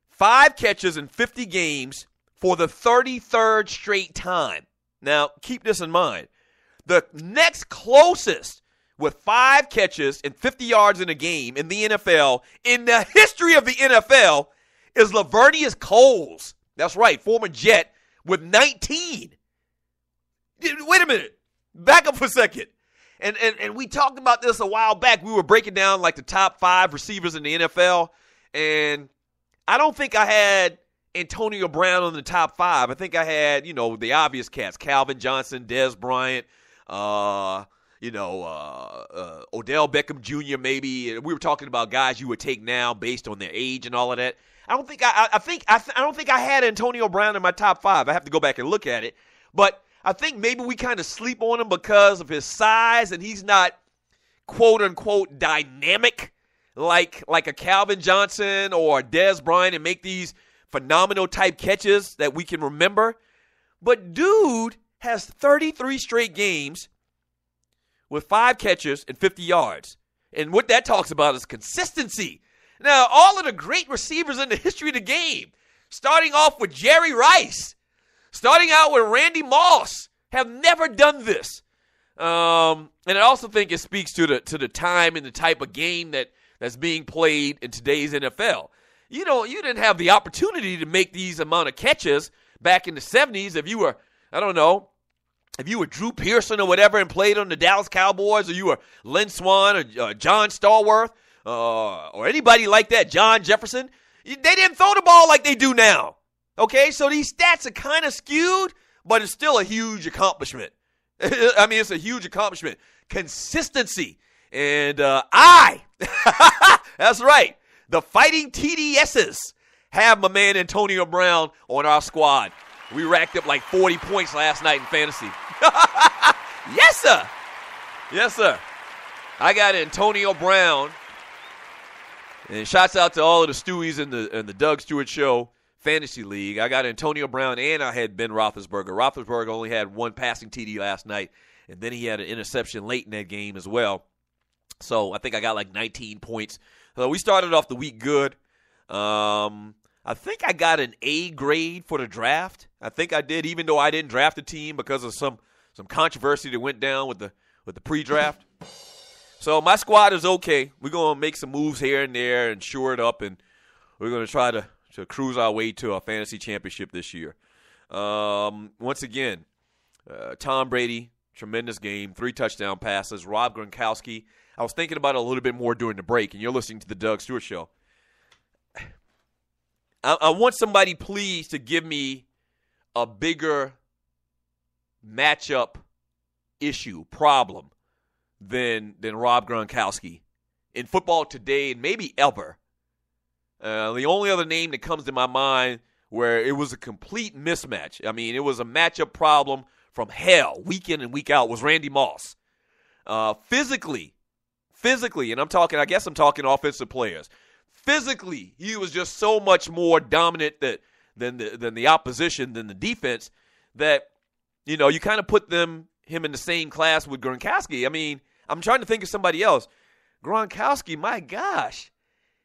5 catches in 50 games for the 33rd straight time. Now, keep this in mind. The next closest with 5 catches and 50 yards in a game in the NFL, in the history of the NFL, is Lavernius Coles. That's right, former Jet, with 19. Wait a minute. Back up for a second. And we talked about this a while back. We were breaking down like the top 5 receivers in the NFL, and I don't think I had Antonio Brown on the top 5. I think I had, the obvious cats, Calvin Johnson, Dez Bryant, Odell Beckham Jr. maybe. We were talking about guys you would take now based on their age and all of that. I don't think I had Antonio Brown in my top 5. I have to go back and look at it, but I think maybe we kind of sleep on him because of his size, and he's not quote unquote dynamic like a Calvin Johnson or a Dez Bryant and make these phenomenal type catches that we can remember. But dude has 33 straight games with 5 catches and 50 yards. And what that talks about is consistency. Now, all of the great receivers in the history of the game, starting off with Jerry Rice, starting out with Randy Moss, have never done this. And I also think it speaks to the time and the type of game that's being played in today's NFL. You didn't have the opportunity to make these amount of catches back in the 70s if you were, if you were Drew Pearson or whatever and played on the Dallas Cowboys, or you were Lynn Swann or John Stallworth or anybody like that, John Jefferson. They didn't throw the ball like they do now. Okay, so these stats are kind of skewed, but it's still a huge accomplishment. It's a huge accomplishment. Consistency. And that's right, the Fighting TDSs have my man Antonio Brown on our squad. We racked up like 40 points last night in fantasy. Yes, sir. Yes, sir. I got Antonio Brown. And shouts out to all of the Stewies in the Doug Stewart Show Fantasy League. I got Antonio Brown, and I had Ben Roethlisberger. Roethlisberger only had 1 passing TD last night, and then he had an interception late in that game as well. So I think I got like 19 points. So we started off the week good. I think I got an A grade for the draft. I think I did, even though I didn't draft a team because of some controversy that went down with the pre-draft. So my squad is okay. We're going to make some moves here and there and shore it up, and we're going to try to cruise our way to a fantasy championship this year. Once again, Tom Brady, tremendous game, 3 touchdown passes. Rob Gronkowski. I was thinking about it a little bit more during the break, and you're listening to the Doug Stewart Show. I want somebody, please, to give me a bigger matchup issue, problem than Rob Gronkowski in football today and maybe ever. The only other name that comes to my mind where it was a complete mismatch, I mean, it was a matchup problem from hell, week in and week out, was Randy Moss. Physically, and I'm talking offensive players. Physically, he was just so much more dominant than the opposition, than the defense, that, you know, you kind of put him in the same class with Gronkowski. I mean, I'm trying to think of somebody else. Gronkowski, my gosh.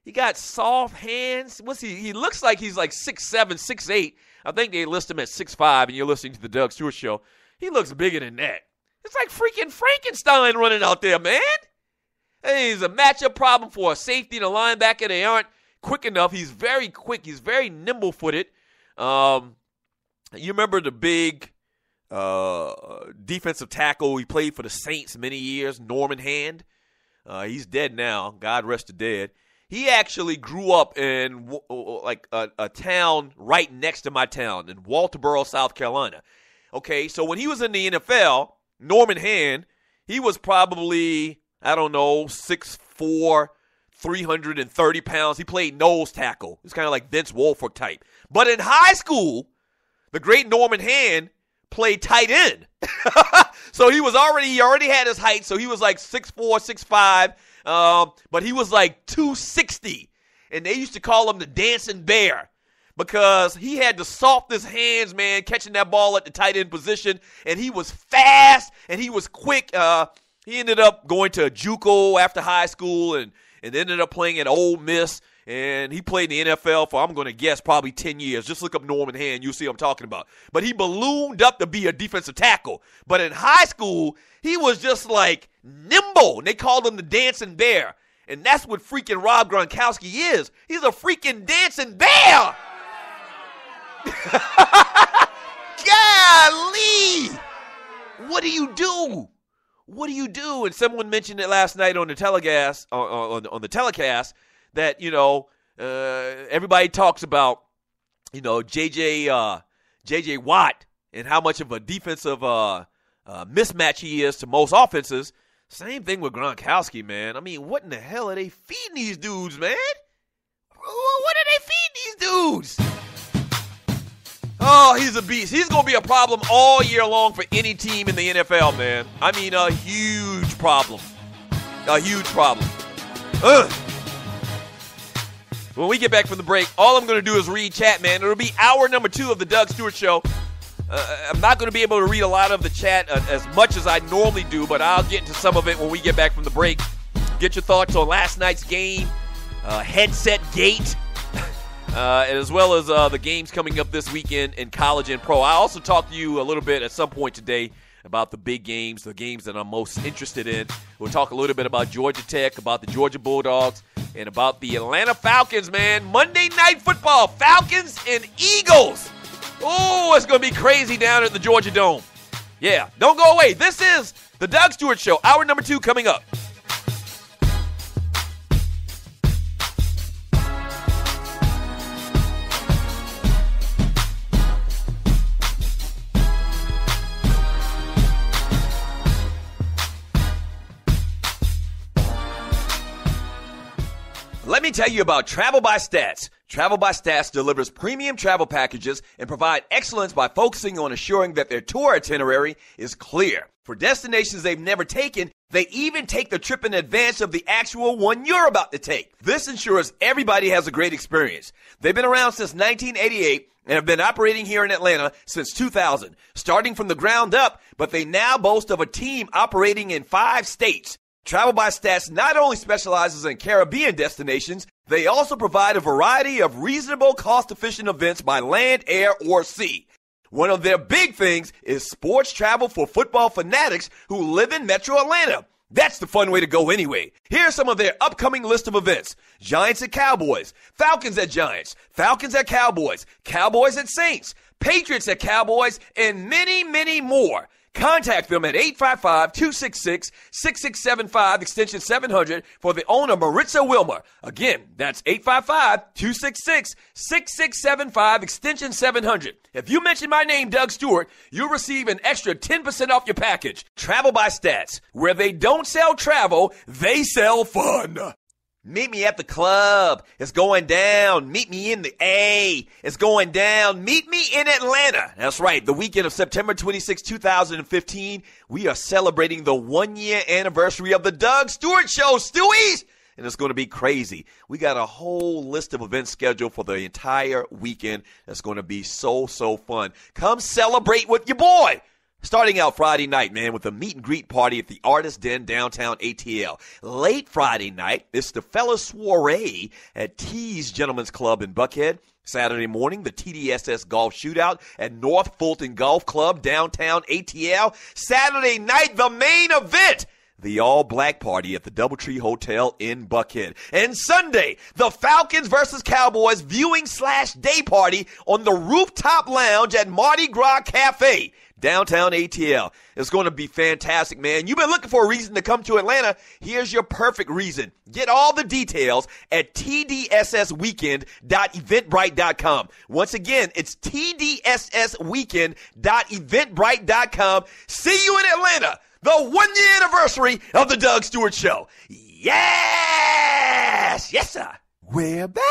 He got soft hands. What's he? He looks like he's like 6'7", 6'8". I think they list him at 6'5", and you're listening to the Doug Stewart Show. He looks bigger than that. It's like freaking Frankenstein running out there, man. Hey, he's a matchup problem for a safety and a linebacker. They aren't quick enough. He's very quick. He's very nimble-footed. You remember the big defensive tackle? He played for the Saints many years, Norman Hand. He's dead now. God rest the dead. He actually grew up in like a town right next to my town in Walterboro, South Carolina. Okay, so when he was in the NFL, Norman Hand, he was probably, I don't know, 6'4", 330 pounds. He played nose tackle. It's kind of like Vince Wilfork type. But in high school, the great Norman Hand played tight end. So he already had his height, so he was like 6'4", 6'5", but he was like 260. And they used to call him the Dancing Bear because he had the softest hands, man, catching that ball at the tight end position. And he was fast and he was quick. He ended up going to JUCO after high school and ended up playing at Ole Miss. And he played in the NFL for, I'm going to guess, probably 10 years. Just look up Norman Hand. You'll see what I'm talking about. But he ballooned up to be a defensive tackle. But in high school, he was just like nimble. And they called him the Dancing Bear. And that's what freaking Rob Gronkowski is. He's a freaking dancing bear. Golly. What do you do? What do you do? And someone mentioned it last night on the telecast, on the telecast, that, you know, everybody talks about, you know, J.J. Watt and how much of a defensive mismatch he is to most offenses. Same thing with Gronkowski, man. I mean, what in the hell are they feeding these dudes, man? What are they feeding these dudes? Oh, he's a beast. He's going to be a problem all year long for any team in the NFL, man. I mean, a huge problem. A huge problem. Ugh. When we get back from the break, all I'm going to do is read chat, man. It'll be hour number 2 of the Doug Stewart Show. I'm not going to be able to read a lot of the chat as much as I normally do, but I'll get into some of it when we get back from the break. Get your thoughts on last night's game, headset gate, as well as the games coming up this weekend in college and pro. I'll also talk to you a little bit at some point today about the big games, the games that I'm most interested in. We'll talk a little bit about Georgia Tech, about the Georgia Bulldogs, and about the Atlanta Falcons, man. Monday Night Football, Falcons and Eagles. Oh, it's going to be crazy down at the Georgia Dome. Yeah, don't go away. This is the Doug Stewart Show, hour number 2 coming up. Let me tell you about Travel by Stats. Travel by Stats delivers premium travel packages and provide excellence by focusing on assuring that their tour itinerary is clear. For destinations they've never taken, they even take the trip in advance of the actual one you're about to take. This ensures everybody has a great experience. They've been around since 1988 and have been operating here in Atlanta since 2000, starting from the ground up, but they now boast of a team operating in 5 states. Travel by Stats not only specializes in Caribbean destinations, they also provide a variety of reasonable, cost-efficient events by land, air, or sea. One of their big things is sports travel for football fanatics who live in Metro Atlanta. That's the fun way to go anyway. Here's some of their upcoming list of events. Giants at Cowboys, Falcons at Giants, Falcons at Cowboys, Cowboys at Saints, Patriots at Cowboys, and many, many more. Contact them at 855-266-6675, extension 700, for the owner, Maritza Wilmer. Again, that's 855-266-6675, extension 700. If you mention my name, Doug Stewart, you'll receive an extra 10% off your package. Travel by Stats. Where they don't sell travel, they sell fun. Meet me at the club. It's going down. Meet me in the A. It's going down. Meet me in Atlanta. That's right. The weekend of September 26, 2015, we are celebrating the 1-year anniversary of the Doug Stewart Show, Stewies. And it's going to be crazy. We got a whole list of events scheduled for the entire weekend. That's going to be so fun. Come celebrate with your boy. Starting out Friday night, man, with a meet and greet party at the Artist Den downtown ATL. Late Friday night, it's the Fella Soiree at T's Gentlemen's Club in Buckhead. Saturday morning, the TDSS Golf Shootout at North Fulton Golf Club downtown ATL. Saturday night, the main event, the all-black party at the Doubletree Hotel in Buckhead. And Sunday, the Falcons versus Cowboys viewing/day party on the rooftop lounge at Mardi Gras Cafe, downtown ATL. It's going to be fantastic, man. You've been looking for a reason to come to Atlanta. Here's your perfect reason. Get all the details at tdssweekend.eventbrite.com. Once again, it's tdssweekend.eventbrite.com. See you in Atlanta. The 1-year anniversary of the Doug Stewart Show. Yes! Yes, sir. We're back.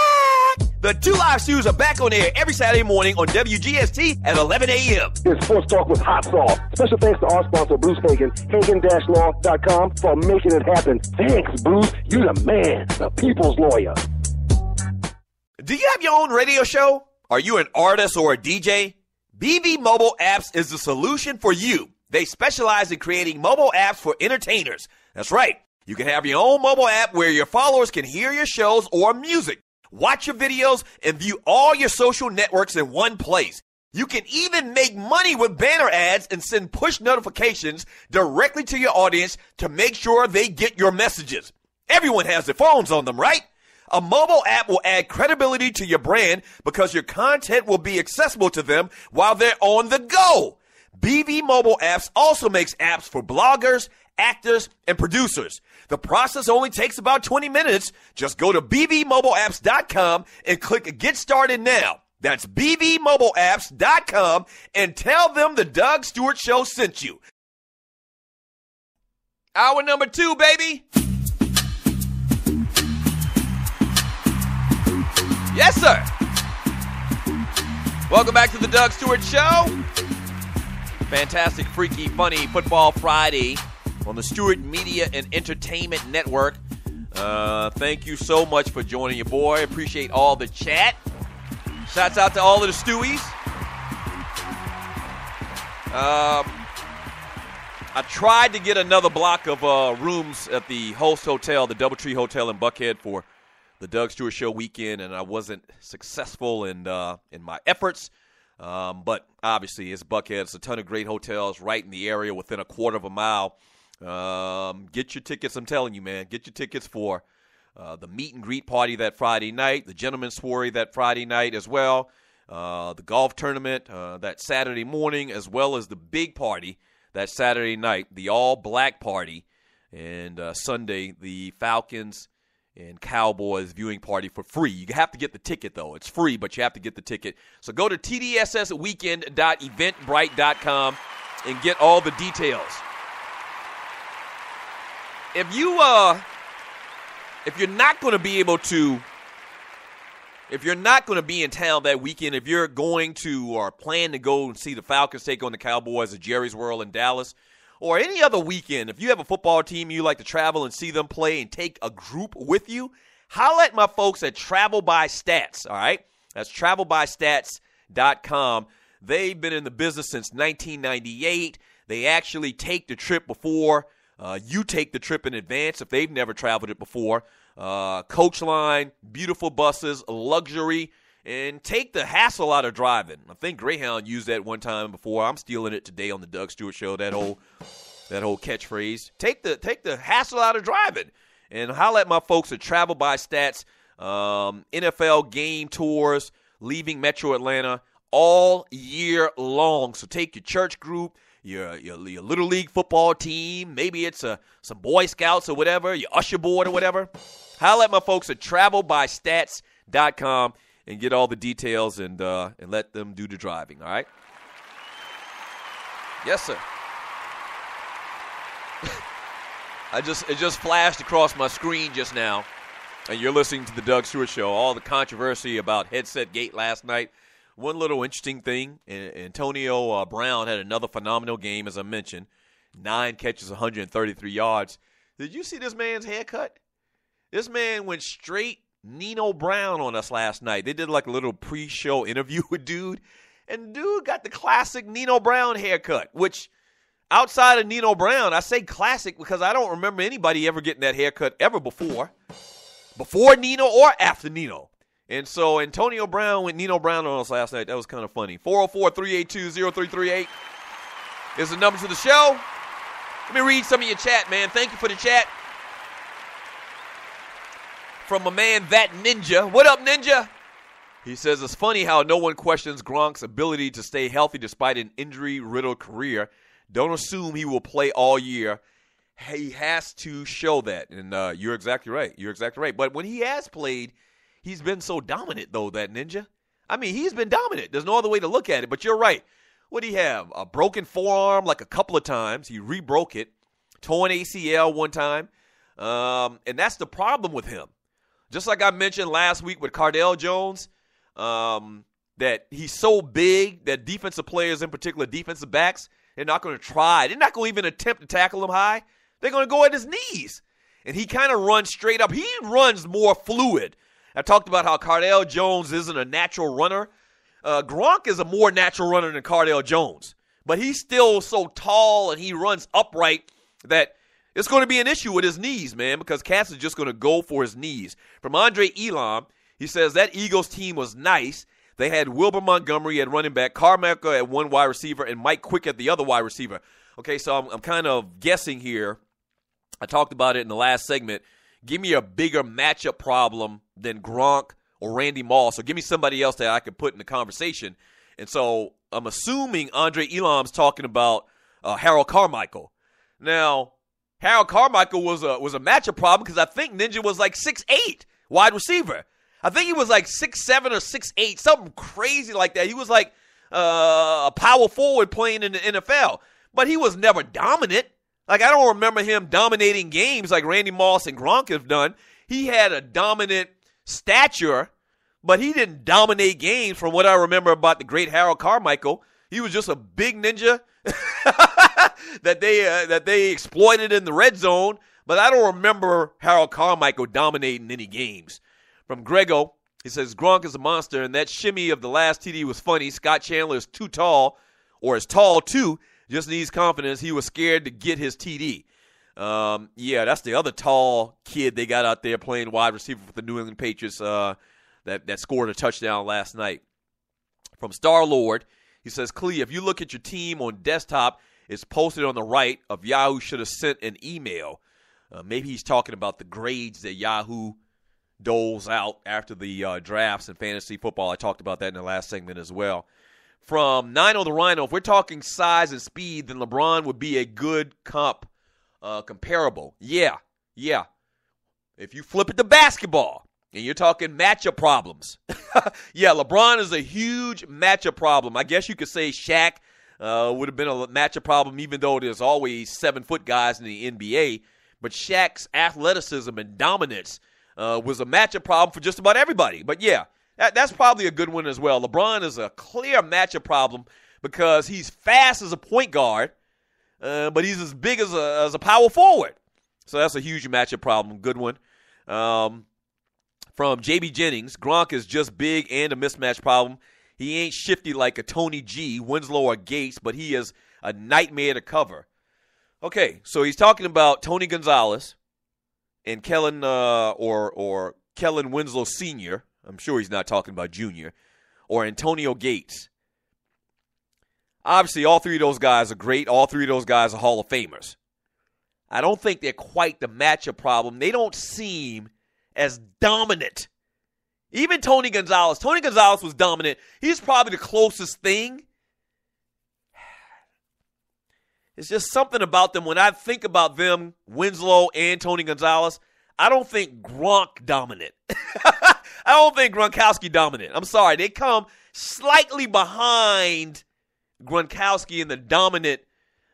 The Two Live Stews are back on air every Saturday morning on WGST at 11 a.m. It's Sports Talk with Hot Sauce. Special thanks to our sponsor, Bruce Hagen, Hagen-Law.com, for making it happen. Thanks, Bruce. You the man, the people's lawyer. Do you have your own radio show? Are you an artist or a DJ? BB Mobile Apps is the solution for you. They specialize in creating mobile apps for entertainers. That's right. You can have your own mobile app where your followers can hear your shows or music, watch your videos, and view all your social networks in one place. You can even make money with banner ads and send push notifications directly to your audience to make sure they get your messages. Everyone has their phones on them, right? A mobile app will add credibility to your brand because your content will be accessible to them while they're on the go. BB Mobile Apps also makes apps for bloggers, actors, and producers. The process only takes about 20 minutes. Just go to bbmobileapps.com and click Get Started Now. That's bbmobileapps.com and tell them the Doug Stewart Show sent you. Hour number 2, baby. Yes, sir. Welcome back to the Doug Stewart Show. Fantastic, freaky, funny Football Friday on the Stewart Media and Entertainment Network. Thank you so much for joining your boy. Appreciate all the chat. Shouts out to all of the Stewies. I tried to get another block of rooms at the host hotel, the Doubletree Hotel in Buckhead, for the Doug Stewart Show weekend, and I wasn't successful in my efforts. But obviously, it's Buckhead. It's a ton of great hotels right in the area within a quarter of a mile. Get your tickets, I'm telling you, man. Get your tickets for the meet and greet party that Friday night, the gentleman's soiree that Friday night as well, the golf tournament that Saturday morning, as well as the big party that Saturday night, the all-black party, and Sunday, the Falcons and Cowboys viewing party for free. You have to get the ticket, though. It's free, but you have to get the ticket. So go to tdssweekend.eventbrite.com and get all the details. If you're not going to be able to, if you're not going to be in town that weekend, if you're going to or plan to go and see the Falcons take on the Cowboys at Jerry's World in Dallas, or any other weekend, if you have a football team you like to travel and see them play and take a group with you, holla at my folks at Travel by Stats, all right? That's travelbystats.com. They've been in the business since 1998. They actually take the trip before you take the trip in advance if they've never traveled it before. Coach line, beautiful buses, luxury, and take the hassle out of driving. I think Greyhound used that one time before. I'm stealing it today on the Doug Stewart Show, that whole that whole catchphrase. Take the hassle out of driving. And holler at my folks at Travel by Stats, NFL game tours, leaving Metro Atlanta all year long. So take your church group, your Little League football team, maybe it's some Boy Scouts or whatever, your usher board or whatever. Holler at my folks at travelbystats.com and get all the details and let them do the driving, all right? Yes, sir. It just flashed across my screen just now, and you're listening to the Doug Stewart Show. All the controversy about headset gate last night. One little interesting thing, Antonio Brown had another phenomenal game, as I mentioned. 9 catches, 133 yards. Did you see this man's haircut? This man went straight Nino Brown on us last night. They did like a little pre-show interview with dude, and dude got the classic Nino Brown haircut, which outside of Nino Brown, I say classic because I don't remember anybody ever getting that haircut ever before Nino or after Nino. And so Antonio Brown went Nino Brown on us last night. That was kind of funny. 404-382-0338 is the number to the show. Let me read some of your chat, man. Thank you for the chat. From my man, That Ninja. What up, Ninja? He says, it's funny how no one questions Gronk's ability to stay healthy despite an injury-riddled career. Don't assume he will play all year. He has to show that. And you're exactly right. You're exactly right. But when he has played, he's been so dominant, though, That Ninja. I mean, he's been dominant. There's no other way to look at it. But you're right. What do he have? A broken forearm like a couple of times. He re-broke it. Torn ACL one time. And that's the problem with him. Just like I mentioned last week with Cardale Jones, that he's so big that defensive players, in particular defensive backs, they're not going to try. They're not going to even attempt to tackle him high. They're going to go at his knees. And he kind of runs straight up. He runs more fluid. I talked about how Cardale Jones isn't a natural runner. Gronk is a more natural runner than Cardale Jones. But he's still so tall and he runs upright that it's going to be an issue with his knees, man, because Cass is just going to go for his knees. From Andre Elam, he says that Eagles team was nice. They had Wilbur Montgomery at running back, Carmichael at one wide receiver, and Mike Quick at the other wide receiver. Okay, so I'm kind of guessing here. I talked about it in the last segment. Give me a bigger matchup problem than Gronk or Randy Moss, or give me somebody else that I could put in the conversation. And so I'm assuming Andre Elam's talking about Harold Carmichael. Now, Harold Carmichael was a matchup problem because I think Ninja was like 6'8", wide receiver. I think he was like 6'7" or 6'8", something crazy like that. He was like a power forward playing in the NFL. But he was never dominant. Like, I don't remember him dominating games like Randy Moss and Gronk have done. He had a dominant stature, but he didn't dominate games from what I remember about the great Harold Carmichael. He was just a big ninja that they exploited in the red zone. But I don't remember Harold Carmichael dominating any games. From Grego, he says, Gronk is a monster, and that shimmy of the last TD was funny. Scott Chandler is too tall, or is tall too, just needs confidence. He was scared to get his TD. Yeah, that's the other tall kid they got out there playing wide receiver for the New England Patriots that scored a touchdown last night. From Star-Lord, he says, Clee, if you look at your team on desktop, it's posted on the right of Yahoo should have sent an email. Maybe he's talking about the grades that Yahoo doles out after the drafts in fantasy football. I talked about that in the last segment as well. From Nino the Rhino, if we're talking size and speed, then LeBron would be a good comparable. Yeah. If you flip it to basketball and you're talking matchup problems, yeah, LeBron is a huge matchup problem. I guess you could say Shaq would have been a matchup problem, even though there's always 7-foot guys in the NBA. But Shaq's athleticism and dominance was a matchup problem for just about everybody. But yeah, that's probably a good one as well. LeBron is a clear matchup problem because he's fast as a point guard, but he's as big as a power forward. So that's a huge matchup problem. Good one. From JB Jennings, Gronk is just big and a mismatch problem. He ain't shifty like a Tony G, Winslow, or Gates, but he is a nightmare to cover. Okay, so he's talking about Tony Gonzalez and Kellen or Kellen Winslow Sr. I'm sure he's not talking about Junior, or Antonio Gates. Obviously, all three of those guys are great. All three of those guys are Hall of Famers. I don't think they're quite the matchup problem. They don't seem as dominant. Even Tony Gonzalez. Tony Gonzalez was dominant. He's probably the closest thing. It's just something about them. When I think about them, Winslow and Tony Gonzalez, I don't think Gronk dominant. I don't think Gronkowski dominant. I'm sorry. They come slightly behind Gronkowski in the dominant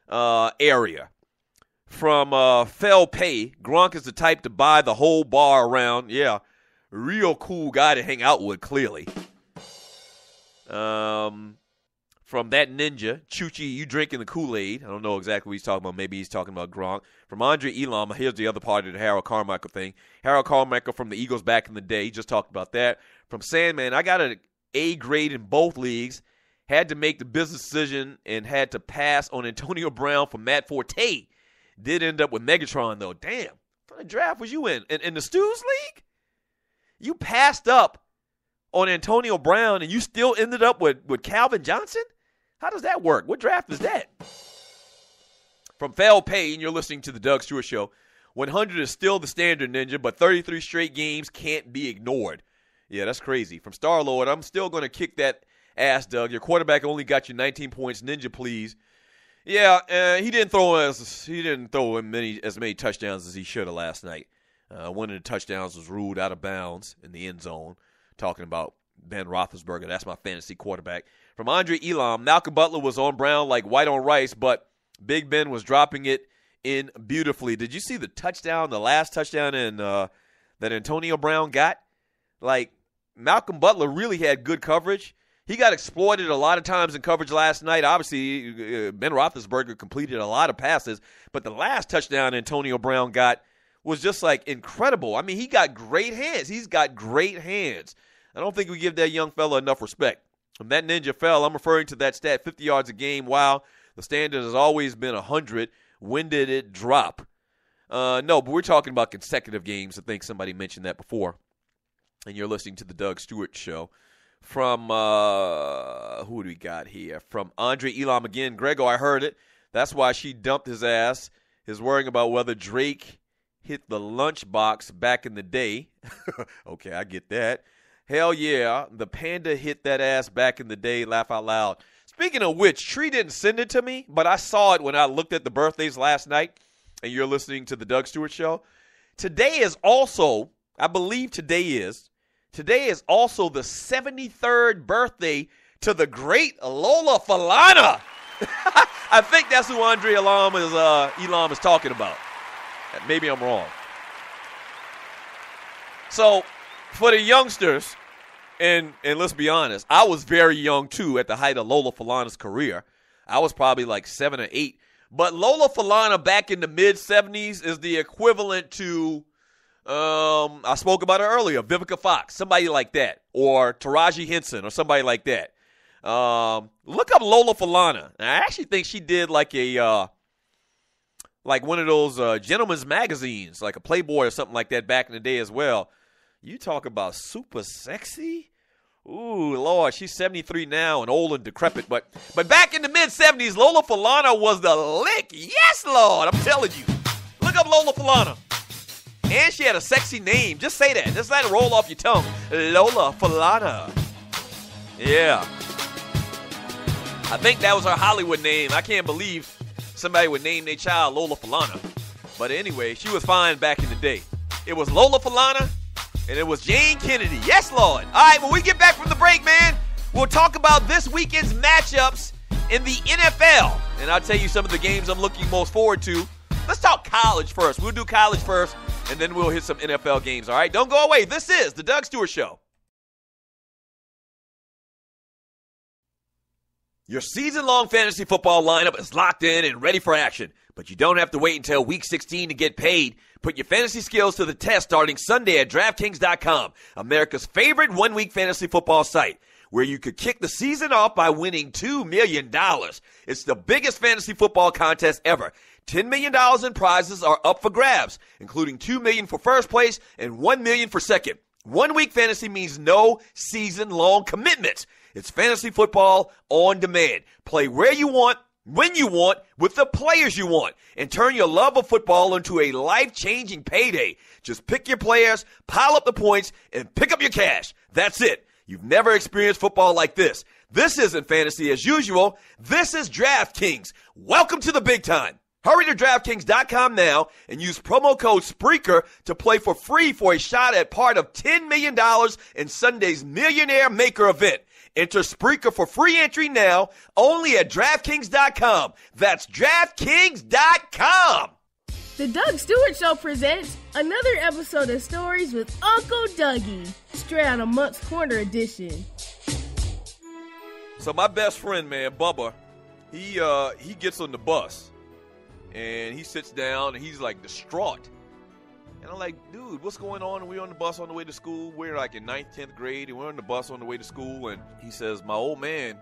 area. From Fell Pay, Gronk is the type to buy the whole bar around. Yeah, real cool guy to hang out with, clearly. From That Ninja, Chuchi, you drinking the Kool-Aid. I don't know exactly what he's talking about. Maybe he's talking about Gronk. From Andre Elam, here's the other part of the Harold Carmichael thing. Harold Carmichael from the Eagles back in the day. He just talked about that. From Sandman, I got an A grade in both leagues. Had to make the business decision and had to pass on Antonio Brown for Matt Forte. Did end up with Megatron, though. Damn. What kind of draft was you in? In the Stews League? You passed up on Antonio Brown, and you still ended up with Calvin Johnson? How does that work? What draft is that? From Fell Pay, and you're listening to the Doug Stewart Show, 100 is still the standard, Ninja, but 33 straight games can't be ignored. Yeah, that's crazy. From Star-Lord, I'm still going to kick that ass, Doug. Your quarterback only got you 19 points. Ninja, please. Yeah, he didn't throw as many touchdowns as he should have last night. One of the touchdowns was ruled out of bounds in the end zone. Talking about Ben Roethlisberger, that's my fantasy quarterback. From Andre Elam, Malcolm Butler was on Brown like white on rice, but Big Ben was dropping it in beautifully. Did you see the touchdown, the last touchdown that Antonio Brown got? Like, Malcolm Butler really had good coverage. He got exploited a lot of times in coverage last night. Obviously, Ben Roethlisberger completed a lot of passes, but the last touchdown Antonio Brown got was just, like, incredible. I mean, he got great hands. He's got great hands. I don't think we give that young fella enough respect. From That Ninja fell, I'm referring to that stat, 50 yards a game. Wow, the standard has always been 100. When did it drop? No, but we're talking about consecutive games. I think somebody mentioned that before. And you're listening to the Doug Stewart Show. From, who do we got here? From Andre Elam again. Grego, I heard it. That's why she dumped his ass. His worrying about whether Drake hit the lunchbox back in the day. Okay, I get that. Hell yeah, the panda hit that ass back in the day. Laugh out loud. Speaking of which, Tree didn't send it to me, but I saw it when I looked at the birthdays last night, and you're listening to the Doug Stewart Show. Today is also, I believe today is also the 73rd birthday to the great Lola Falana. I think that's who Andre Elam is talking about. Maybe I'm wrong. So, for the youngsters, and let's be honest, I was very young, too, at the height of Lola Falana's career. I was probably like 7 or 8. But Lola Falana back in the mid-70s is the equivalent to, I spoke about her earlier, Vivica Fox, somebody like that, or Taraji Henson, or somebody like that. Look up Lola Falana. I actually think she did like a, like one of those gentlemen's magazines, like a Playboy or something like that back in the day as well. You talk about super sexy? Ooh, Lord, she's 73 now and old and decrepit. But back in the mid-70s, Lola Falana was the lick. Yes, Lord, I'm telling you. Look up Lola Falana. And she had a sexy name. Just say that. Just let it roll off your tongue. Lola Falana. Yeah. I think that was her Hollywood name. I can't believe somebody would name their child Lola Falana. But anyway, she was fine back in the day. It was Lola Falana. And it was Jane Kennedy. Yes, Lord. All right, when we get back from the break, man, we'll talk about this weekend's matchups in the NFL. And I'll tell you some of the games I'm looking most forward to. Let's talk college first. We'll do college first, and then we'll hit some NFL games, all right? Don't go away. This is the Doug Stewart Show. Your season-long fantasy football lineup is locked in and ready for action, but you don't have to wait until Week 16 to get paid. Put your fantasy skills to the test starting Sunday at DraftKings.com, America's favorite one-week fantasy football site, where you could kick the season off by winning $2 million. It's the biggest fantasy football contest ever. $10 million in prizes are up for grabs, including $2 million for first place and $1 million for second. 1 week fantasy means no season-long commitments. It's fantasy football on demand. Play where you want, when you want, with the players you want, and turn your love of football into a life-changing payday. Just pick your players, pile up the points, and pick up your cash. That's it. You've never experienced football like this. This isn't fantasy as usual. This is DraftKings. Welcome to the big time. Hurry to DraftKings.com now and use promo code Spreaker to play for free for a shot at part of $10 million in Sunday's Millionaire Maker event. Enter Spreaker for free entry now only at DraftKings.com. That's DraftKings.com. The Doug Stewart Show presents another episode of Stories with Uncle Dougie, straight out of Monk's Corner edition. So my best friend, man, Bubba, he gets on the bus. And he sits down, and he's, like, distraught. And I'm like, dude, what's going on? And we're on the bus on the way to school. We're, like, in 9th, 10th grade, and we're on the bus on the way to school. And he says, my old man,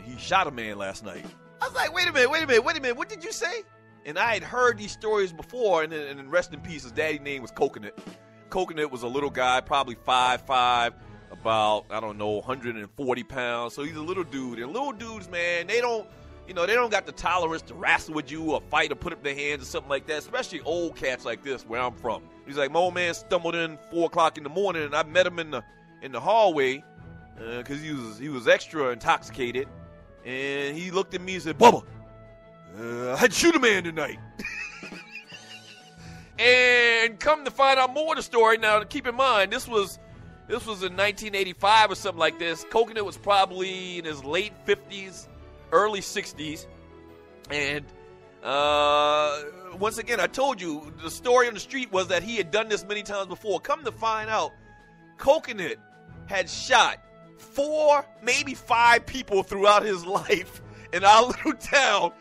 he shot a man last night. I was like, wait a minute. What did you say? And I had heard these stories before, and rest in peace, his daddy's name was Coconut. Coconut was a little guy, probably 5'5", about, 140 pounds. So he's a little dude. And little dudes, man, they don't got the tolerance to wrestle with you or fight or put up their hands or something like that, especially old cats like this where I'm from. He's like, my old man stumbled in 4 o'clock in the morning, and I met him in the hallway because he was extra intoxicated. And he looked at me and said, Bubba, I had to shoot a man tonight. And come to find out more of the story, now keep in mind, this was in 1985 or something like this. Coconut was probably in his late 50s. Early 60s, and once again, I told you, the story on the street was that he had done this many times before. Come to find out, Coconut had shot 4, maybe 5 people throughout his life in our little town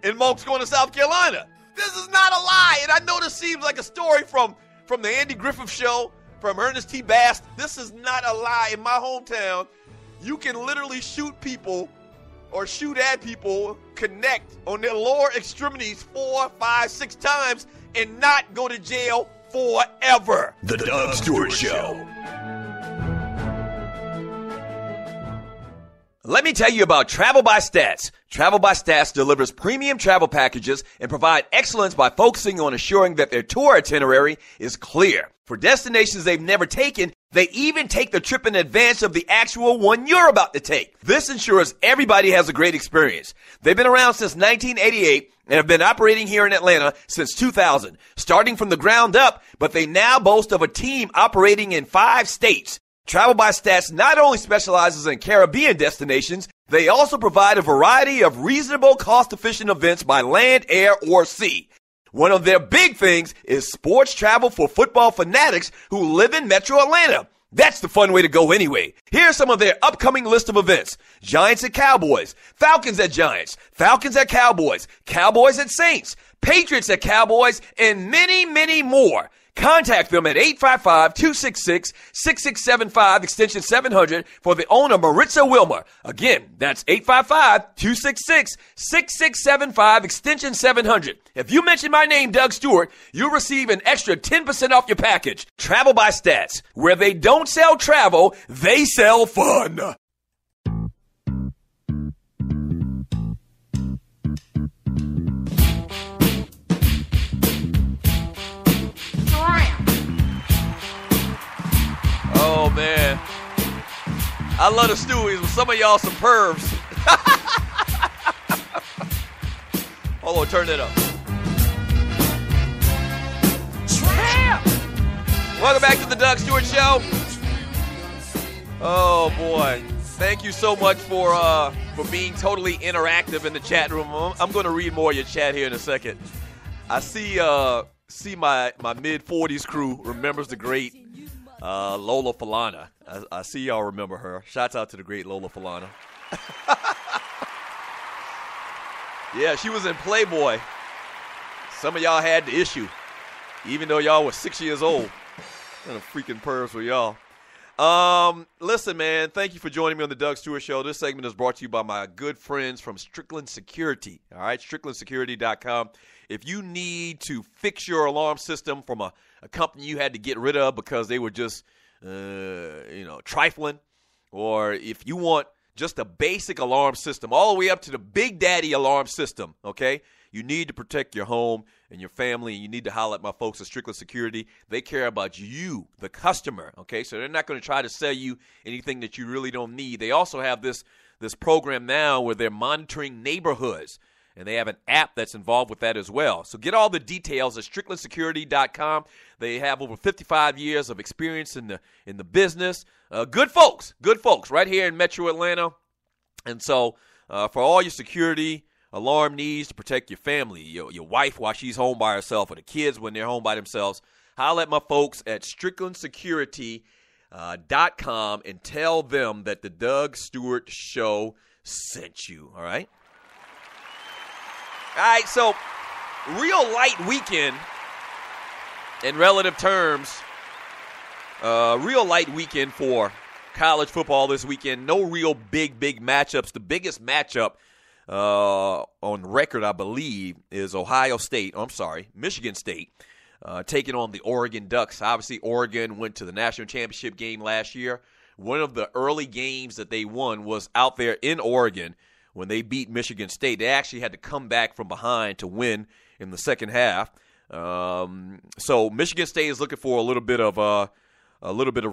in Monk's Corner, South Carolina. This is not a lie, and I know this seems like a story from the Andy Griffith Show, from Ernest T. Bass. This is not a lie. In my hometown, you can literally shoot people or shoot at people, connect on their lower extremities 4, 5, 6 times, and not go to jail forever. The Doug Stewart Show. Let me tell you about Travel by Stats. Travel by Stats delivers premium travel packages and provide excellence by focusing on assuring that their tour itinerary is clear. For destinations they've never taken, they even take the trip in advance of the actual one you're about to take. This ensures everybody has a great experience. They've been around since 1988 and have been operating here in Atlanta since 2000, starting from the ground up, but they now boast of a team operating in 5 states. Travel by Stats not only specializes in Caribbean destinations, they also provide a variety of reasonable, cost-efficient events by land, air, or sea. One of their big things is sports travel for football fanatics who live in Metro Atlanta. That's the fun way to go anyway. Here's some of their upcoming list of events. Giants at Cowboys, Falcons at Giants, Falcons at Cowboys, Cowboys at Saints, Patriots at Cowboys, and many, many more. Contact them at 855-266-6675, extension 700, for the owner, Maritza Wilmer. Again, that's 855-266-6675, extension 700. If you mention my name, Doug Stewart, you'll receive an extra 10% off your package. Travel by Stats. Where they don't sell travel, they sell fun. Oh, man. I love the Stewies, but some of y'all some pervs. Hold on, turn it up. Welcome back to the Doug Stewart Show. Oh, boy. Thank you so much for being totally interactive in the chat room. I'm going to read more of your chat here in a second. I see my mid-40s crew remembers the great Lola Falana. I see y'all remember her. Shouts out to the great Lola Falana. Yeah, she was in Playboy. Some of y'all had the issue, even though y'all were 6 years old. What a freaking pervs were y'all. Listen, man, thank you for joining me on the Doug Stewart Show. This segment is brought to you by my good friends from Strickland Security. All right, StricklandSecurity.com. If you need to fix your alarm system from a company you had to get rid of because they were just, trifling, or if you want just a basic alarm system, all the way up to the Big Daddy alarm system, okay? You need to protect your home and your family, and you need to holler at my folks at Strickland Security. They care about you, the customer, okay? So they're not going to try to sell you anything that you really don't need. They also have this program now where they're monitoring neighborhoods, and they have an app that's involved with that as well. So get all the details at StricklandSecurity.com. They have over 55 years of experience in the business. Good folks right here in Metro Atlanta. And so for all your security alarm needs to protect your family, your wife while she's home by herself, or the kids when they're home by themselves, holler at my folks at StricklandSecurity.com and tell them that the Doug Stewart Show sent you, all right? All right, so real light weekend in relative terms. Real light weekend for college football this weekend. No real big matchups. The biggest matchup on record, I believe, is Michigan State taking on the Oregon Ducks. Obviously, Oregon went to the national championship game last year. One of the early games that they won was out there in Oregon when they beat Michigan State. They actually had to come back from behind to win in the second half. So Michigan State is looking for a little bit of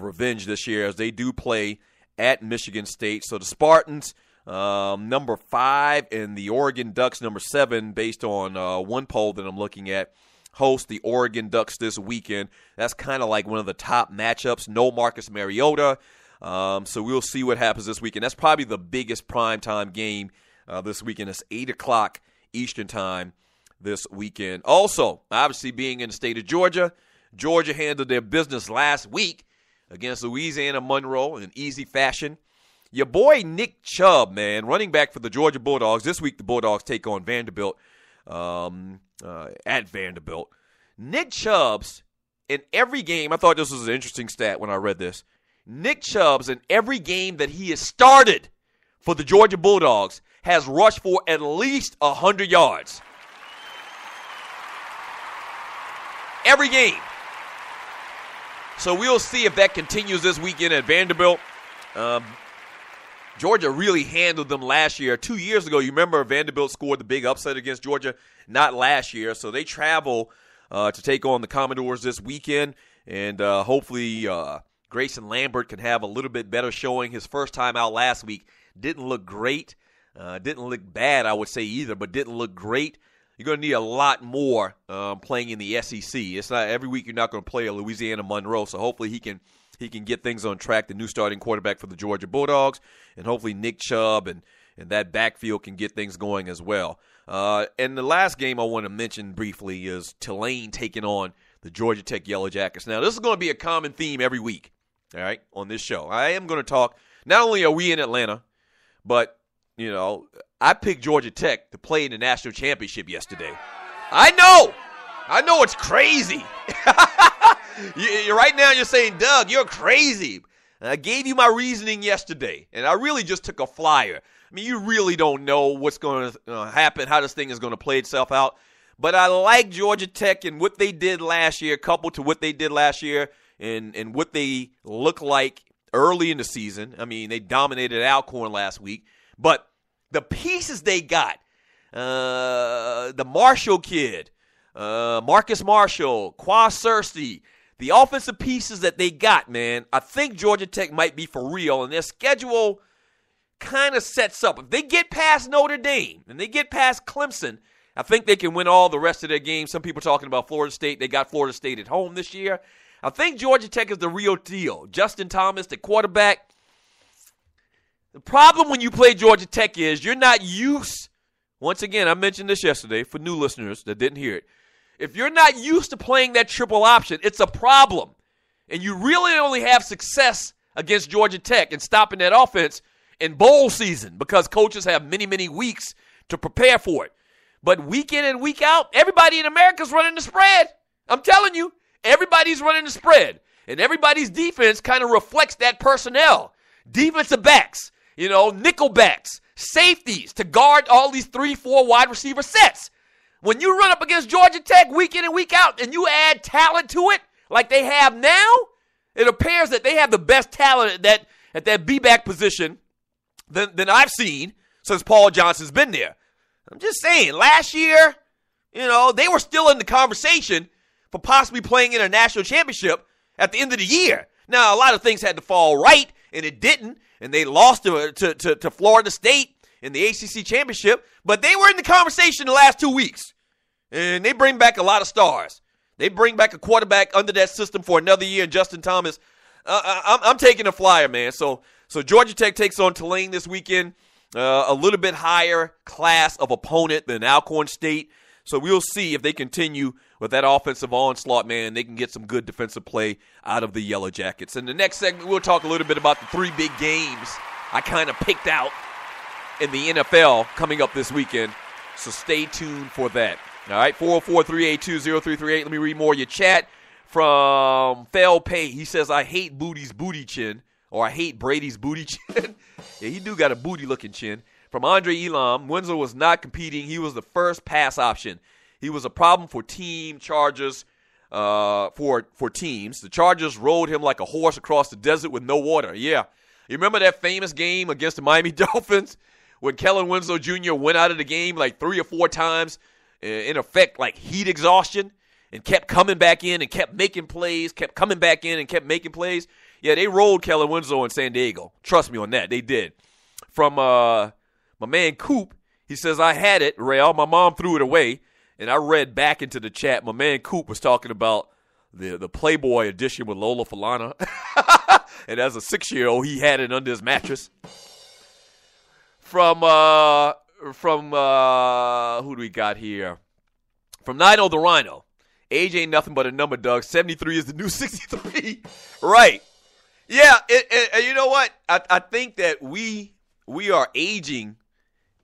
revenge this year as they do play at Michigan State. So the Spartans, number 5, and the Oregon Ducks, number 7, based on one poll that I'm looking at, host the Oregon Ducks this weekend. That's kind of like one of the top matchups. No Marcus Mariota. So we'll see what happens this weekend. That's probably the biggest primetime game this weekend. It's 8 o'clock Eastern time this weekend. Also, obviously being in the state of Georgia, Georgia handled their business last week against Louisiana Monroe in easy fashion. Your boy Nick Chubb, man, running back for the Georgia Bulldogs. This week the Bulldogs take on Vanderbilt at Vanderbilt. Nick Chubb's in every game, I thought this was an interesting stat when I read this. Nick Chubb's in every game that he has started for the Georgia Bulldogs has rushed for at least 100 yards. Every game. So we'll see if that continues this weekend at Vanderbilt. Georgia really handled them last year. 2 years ago, you remember Vanderbilt scored the big upset against Georgia? Not last year. So they travel to take on the Commodores this weekend. And hopefully Grayson Lambert can have a little bit better showing. His first time out last week didn't look great. Didn't look bad, I would say, either, but didn't look great. You're going to need a lot more playing in the SEC. It's not every week you're not going to play a Louisiana Monroe, so hopefully he can get things on track, the new starting quarterback for the Georgia Bulldogs, and hopefully Nick Chubb and that backfield can get things going as well. And the last game I want to mention briefly is Tulane taking on the Georgia Tech Yellow Jackets. Now, this is going to be a common theme every week, all right, on this show. I am going to talk, not only are we in Atlanta, but, you know, I picked Georgia Tech to play in the national championship yesterday. I know it's crazy. Right now you're saying, Doug, you're crazy. And I gave you my reasoning yesterday, and I really just took a flyer. I mean, you really don't know what's going to happen, how this thing is going to play itself out. But I like Georgia Tech and what they did last year, coupled to what they did last year and what they look like early in the season. I mean, they dominated Alcorn last week. But the pieces they got, the Marshall kid, Marcus Marshall, Qua Cersei, the offensive pieces that they got, man, I think Georgia Tech might be for real, and their schedule kind of sets up. If they get past Notre Dame and they get past Clemson, I think they can win all the rest of their games. Some people talking about Florida State. They got Florida State at home this year. I think Georgia Tech is the real deal. Justin Thomas, the quarterback. The problem when you play Georgia Tech is you're not used. Once again, I mentioned this yesterday for new listeners that didn't hear it. If you're not used to playing that triple option, it's a problem. And you really only have success against Georgia Tech and stopping that offense in bowl season because coaches have many, many weeks to prepare for it. But week in and week out, everybody in America is running the spread. I'm telling you, everybody's running the spread. And everybody's defense kind of reflects that personnel. Defensive backs, nickel backs, safeties to guard all these 3-4 wide receiver sets. When you run up against Georgia Tech week in and week out and you add talent to it like they have now, it appears that they have the best talent at that B-back position than I've seen since Paul Johnson's been there. I'm just saying, last year, they were still in the conversation for possibly playing in a national championship at the end of the year. Now, a lot of things had to fall right, and it didn't, and they lost to Florida State in the ACC championship, but they were in the conversation the last 2 weeks, and they bring back a lot of stars. They bring back a quarterback under that system for another year, and Justin Thomas. I'm taking a flyer, man. So Georgia Tech takes on Tulane this weekend, a little bit higher class of opponent than Alcorn State. So we'll see if they continue with that offensive onslaught, man. They can get some good defensive play out of the Yellow Jackets. In the next segment, we'll talk a little bit about the 3 big games I kind of picked out in the NFL coming up this weekend. So stay tuned for that. All right, 404-382-0338. Let me read more of your chat from Fel Pay. He says, I hate Booty's booty chin, or I hate Brady's booty chin. Yeah, he do got a booty-looking chin. From Andre Elam, Winslow was not competing. He was the first pass option. He was a problem for Chargers, for teams. The Chargers rode him like a horse across the desert with no water. Yeah. You remember that famous game against the Miami Dolphins when Kellen Winslow Jr. went out of the game like 3 or 4 times, in effect like heat exhaustion, and kept coming back in and kept making plays, kept coming back in and kept making plays? Yeah, they rolled Kellen Winslow in San Diego. Trust me on that. They did. From my man Coop, he says, I had it, Rail. My mom threw it away. And I read back into the chat. My man Coop was talking about the Playboy edition with Lola Falana. And as a 6-year-old, he had it under his mattress. From who do we got here? From Nino the Rhino. Age ain't nothing but a number, Doug. 73 is the new 63. Right. Yeah, and you know what? I think that we are aging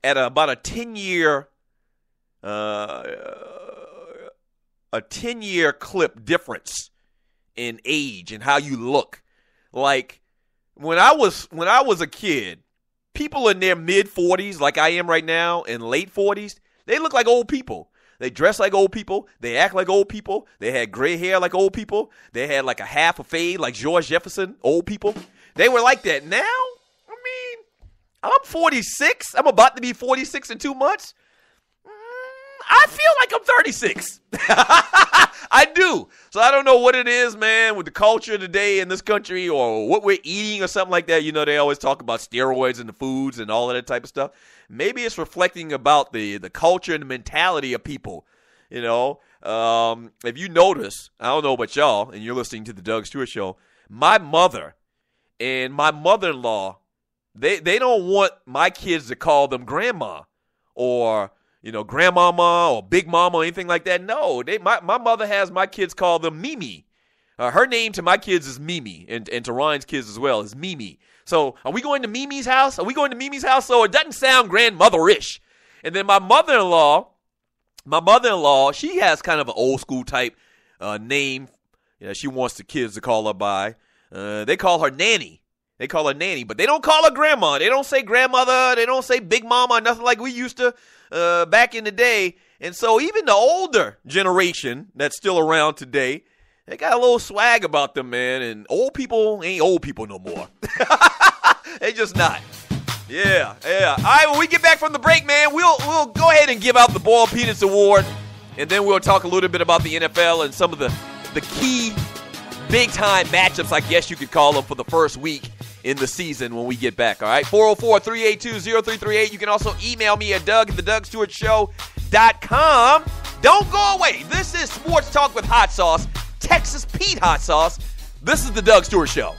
at about a 10-year clip difference in age and how you look. Like when I was a kid, people in their mid-40s, like I am right now, and late 40s, they look like old people. They dress like old people. They act like old people. They had gray hair like old people. They had like a half a fade like George Jefferson, old people. They were like that. Now, I mean, I'm 46. I'm about to be 46 in 2 months. I feel like I'm 36. I do. So I don't know what it is, man, with the culture today in this country or what we're eating or something like that. You know, they always talk about steroids and the foods and all of that type of stuff. Maybe it's reflecting about the culture and the mentality of people. You know, if you notice, I don't know about y'all, and you're listening to the Doug Stewart Show, my mother and my mother-in-law, they don't want my kids to call them grandma or, you know, grandmama or big mama or anything like that. No, my mother has my kids call them Mimi. Her name to my kids is Mimi, and to Ryan's kids as well is Mimi. So are we going to Mimi's house? Are we going to Mimi's house? So it doesn't sound grandmother-ish. And then my mother-in-law, she has kind of an old school type name. You know, she wants the kids to call her by. They call her Nanny. They call her Nanny, but they don't call her grandma. They don't say grandmother. They don't say big mama, nothing like we used to back in the day. And so even the older generation that's still around today, they got a little swag about them, man. And old people ain't old people no more. They just not. Yeah. All right, when we get back from the break, man, we'll go ahead and give out the Boiled Peanuts Award. And then we'll talk a little bit about the NFL and some of the key big-time matchups, I guess you could call them, for the first week in the season when we get back, all right? 404-382-0338. You can also email me at doug@thedugstewartshow.com. Don't go away. This is Sports Talk with Hot Sauce, Texas Pete Hot Sauce. This is the Doug Stewart Show.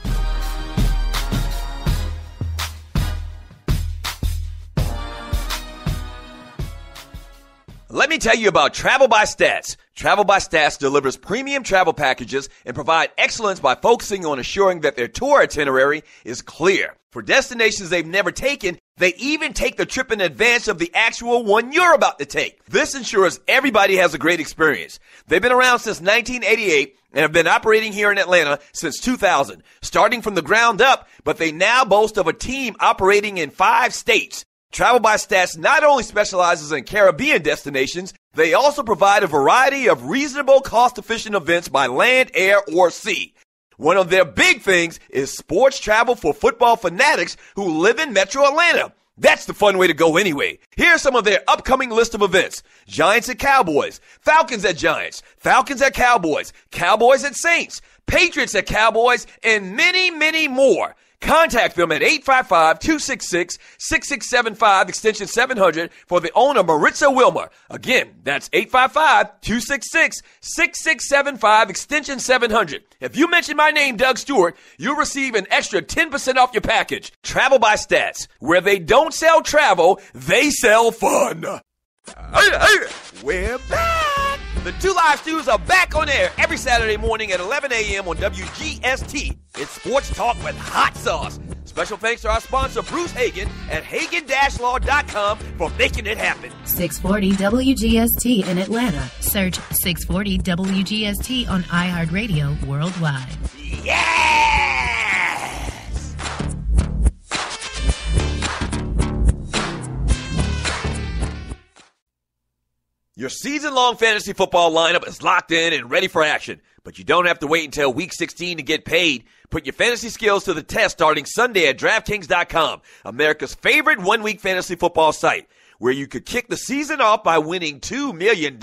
Let me tell you about Travel by Stats. Travel by Stats delivers premium travel packages and provide excellence by focusing on assuring that their tour itinerary is clear. For destinations they've never taken, they even take the trip in advance of the actual one you're about to take. This ensures everybody has a great experience. They've been around since 1988 and have been operating here in Atlanta since 2000, starting from the ground up, but they now boast of a team operating in 5 states. Travel by Stats not only specializes in Caribbean destinations, they also provide a variety of reasonable, cost-efficient events by land, air, or sea. One of their big things is sports travel for football fanatics who live in Metro Atlanta. That's the fun way to go anyway. Here's some of their upcoming list of events. Giants at Cowboys, Falcons at Giants, Falcons at Cowboys, Cowboys at Saints, Patriots at Cowboys, and many, many more. Contact them at 855-266-6675, extension 700, for the owner, Maritza Wilmer. Again, that's 855-266-6675, extension 700. If you mention my name, Doug Stewart, you'll receive an extra 10% off your package. Travel by Stats. Where they don't sell travel, they sell fun. We're back. The Two Live Stews are back on air every Saturday morning at 11 a.m. on WGST. It's sports talk with hot sauce. Special thanks to our sponsor, Bruce Hagen, at Hagen-Law.com for making it happen. 640 WGST in Atlanta. Search 640 WGST on iHeartRadio worldwide. Yes! Your season-long fantasy football lineup is locked in and ready for action, but you don't have to wait until Week 16 to get paid. Put your fantasy skills to the test starting Sunday at DraftKings.com, America's favorite one-week fantasy football site, where you could kick the season off by winning $2 million.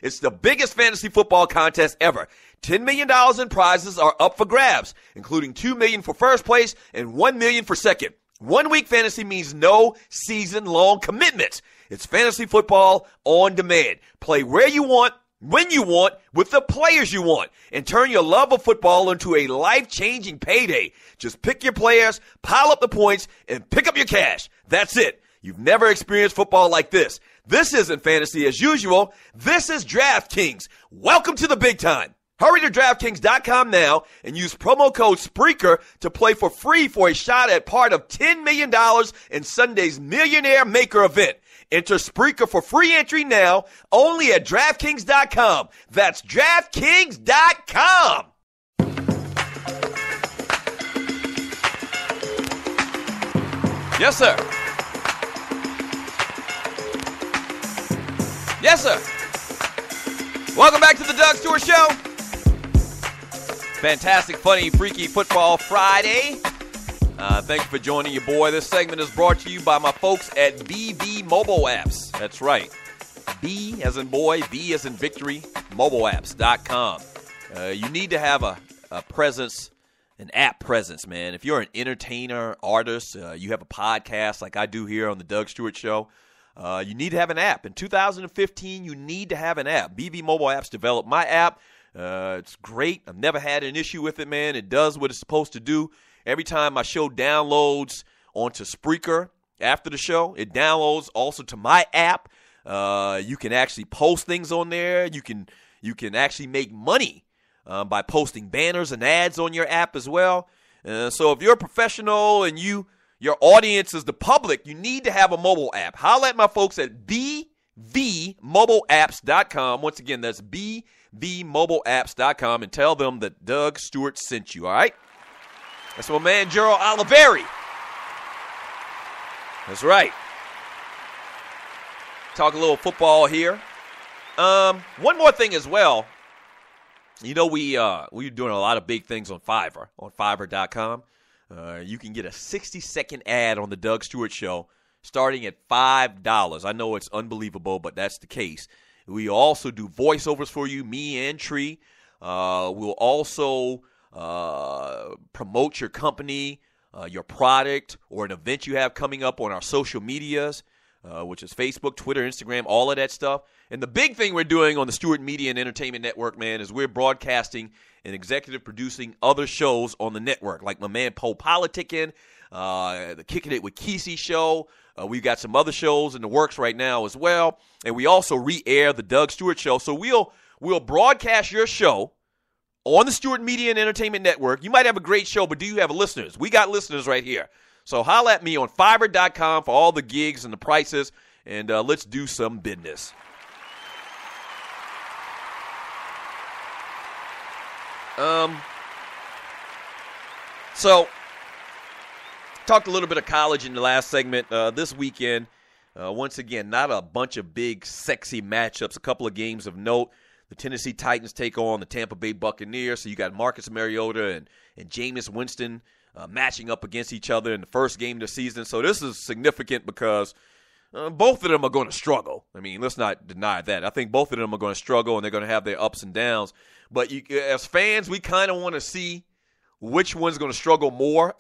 It's the biggest fantasy football contest ever. $10 million in prizes are up for grabs, including $2 million for first place and $1 million for second. 1 week fantasy means no season-long commitments. It's fantasy football on demand. Play where you want, when you want, with the players you want, and turn your love of football into a life-changing payday. Just pick your players, pile up the points, and pick up your cash. That's it. You've never experienced football like this. This isn't fantasy as usual. This is DraftKings. Welcome to the big time. Hurry to DraftKings.com now and use promo code Spreaker to play for free for a shot at part of $10 million in Sunday's Millionaire Maker event. Enter Spreaker for free entry now only at DraftKings.com. That's DraftKings.com. Yes, sir. Yes, sir. Welcome back to the Doug Stewart Show. Fantastic, funny, freaky football Friday. Thank you for joining your boy. This segment is brought to you by my folks at BV Mobile Apps. That's right. B as in boy, V as in victory, mobileapps.com. You need to have a presence, an app presence, man. If you're an entertainer, artist, you have a podcast like I do here on the Doug Stewart Show, you need to have an app. In 2015, you need to have an app. BV Mobile Apps developed my app. It's great. I've never had an issue with it, man. It does what it's supposed to do. Every time my show downloads onto Spreaker after the show, it downloads also to my app. You can actually post things on there. You can actually make money by posting banners and ads on your app as well. So if you're a professional and your audience is the public, you need to have a mobile app. Holla at my folks at bvmobileapps.com. Once again, that's bvmobileapps.com, and tell them that Doug Stewart sent you, all right? That's my man, Gerald Oliveri. That's right. Talk a little football here. One more thing as well. You know, we're doing a lot of big things on Fiverr, on Fiverr.com. You can get a 60-second ad on the Doug Stewart Show starting at $5. I know it's unbelievable, but that's the case. We also do voiceovers for you, me and Tree. We'll also promote your company, your product, or an event you have coming up on our social medias, which is Facebook, Twitter, Instagram, all of that stuff. And the big thing we're doing on the Stewart Media and Entertainment Network, man, is we're broadcasting and executive producing other shows on the network, like my man Poe Politicking, the Kicking It with Kesey show. We've got some other shows in the works right now as well. And we also re-air the Doug Stewart Show. So we'll broadcast your show on the Stewart Media and Entertainment Network. You might have a great show, but do you have listeners? We got listeners right here. So holla at me on Fiverr.com for all the gigs and the prices, and let's do some business. So, talked a little bit of college in the last segment. This weekend, once again, not a bunch of big, sexy matchups. A couple of games of note. The Tennessee Titans take on the Tampa Bay Buccaneers. So you got Marcus Mariota and Jameis Winston matching up against each other in the first game of the season. So this is significant because both of them are going to struggle. I mean, let's not deny that. I think both of them are going to struggle, and they're going to have their ups and downs. But as fans, we kind of want to see which one's going to struggle more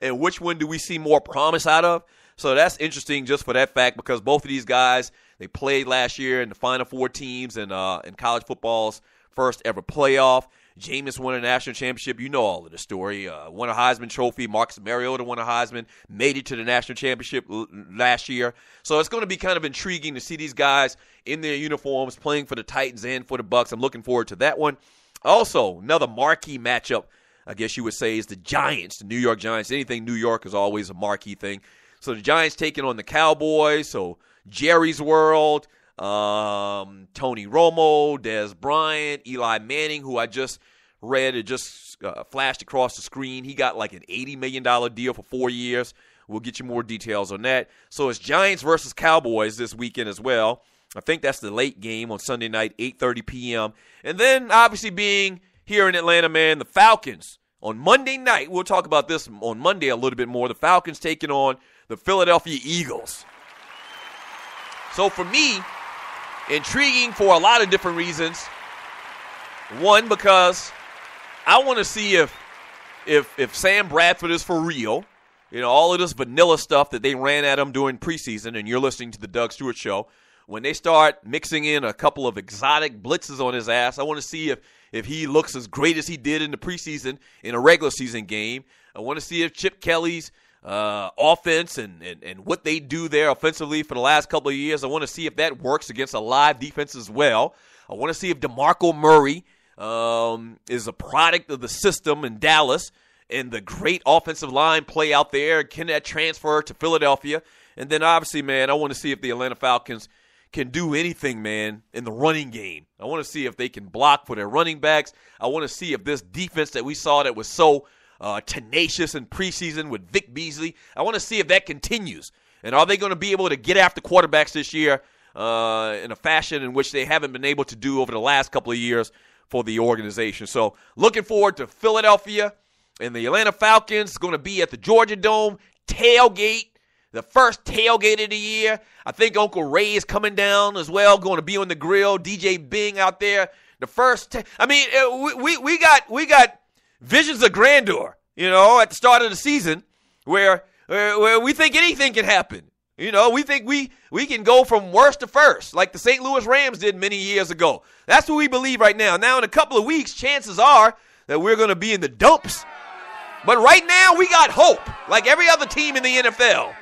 and which one do we see more promise out of. So that's interesting just for that fact, because both of these guys, they played last year in the Final Four teams in college football's first ever playoff. Jameis won a national championship. You know all of the story. Won a Heisman Trophy. Marcus Mariota won a Heisman. Made it to the national championship last year. So it's going to be kind of intriguing to see these guys in their uniforms playing for the Titans and for the Bucs. I'm looking forward to that one. Also, another marquee matchup, I guess you would say, is the Giants, the New York Giants. Anything New York is always a marquee thing. So the Giants taking on the Cowboys. So Jerry's World, Tony Romo, Dez Bryant, Eli Manning, who I just read, it just flashed across the screen. He got like an $80 million deal for 4 years. We'll get you more details on that. So it's Giants versus Cowboys this weekend as well. I think that's the late game on Sunday night, 8:30 p.m. And then obviously being here in Atlanta, man, the Falcons on Monday night. We'll talk about this on Monday a little bit more. The Falcons taking on the Philadelphia Eagles. So for me, intriguing for a lot of different reasons. One, because I want to see if Sam Bradford is for real. You know, all of this vanilla stuff that they ran at him during preseason, and you're listening to the Doug Stewart Show. When they start mixing in a couple of exotic blitzes on his ass, I want to see if he looks as great as he did in the preseason in a regular season game. I want to see if Chip Kelly's offense and what they do there offensively for the last couple of years, I want to see if that works against a live defense as well. I want to see if DeMarco Murray is a product of the system in Dallas and the great offensive line play out there. Can that transfer to Philadelphia? And then obviously, man, I want to see if the Atlanta Falcons can do anything, man, in the running game. I want to see if they can block for their running backs. I want to see if this defense that we saw that was so tenacious in preseason with Vic Beasley, I want to see if that continues. And are they going to be able to get after quarterbacks this year in a fashion in which they haven't been able to do over the last couple of years for the organization? So looking forward to Philadelphia and the Atlanta Falcons. It's going to be at the Georgia Dome tailgate, the first tailgate of the year. I think Uncle Ray is coming down as well, going to be on the grill. DJ Bing out there. The first, we got visions of grandeur, you know, at the start of the season where we think anything can happen. You know, we think we can go from worst to first, like the St. Louis Rams did many years ago. That's what we believe right now. Now, in a couple of weeks, chances are that we're going to be in the dumps. But right now, we got hope, like every other team in the NFL,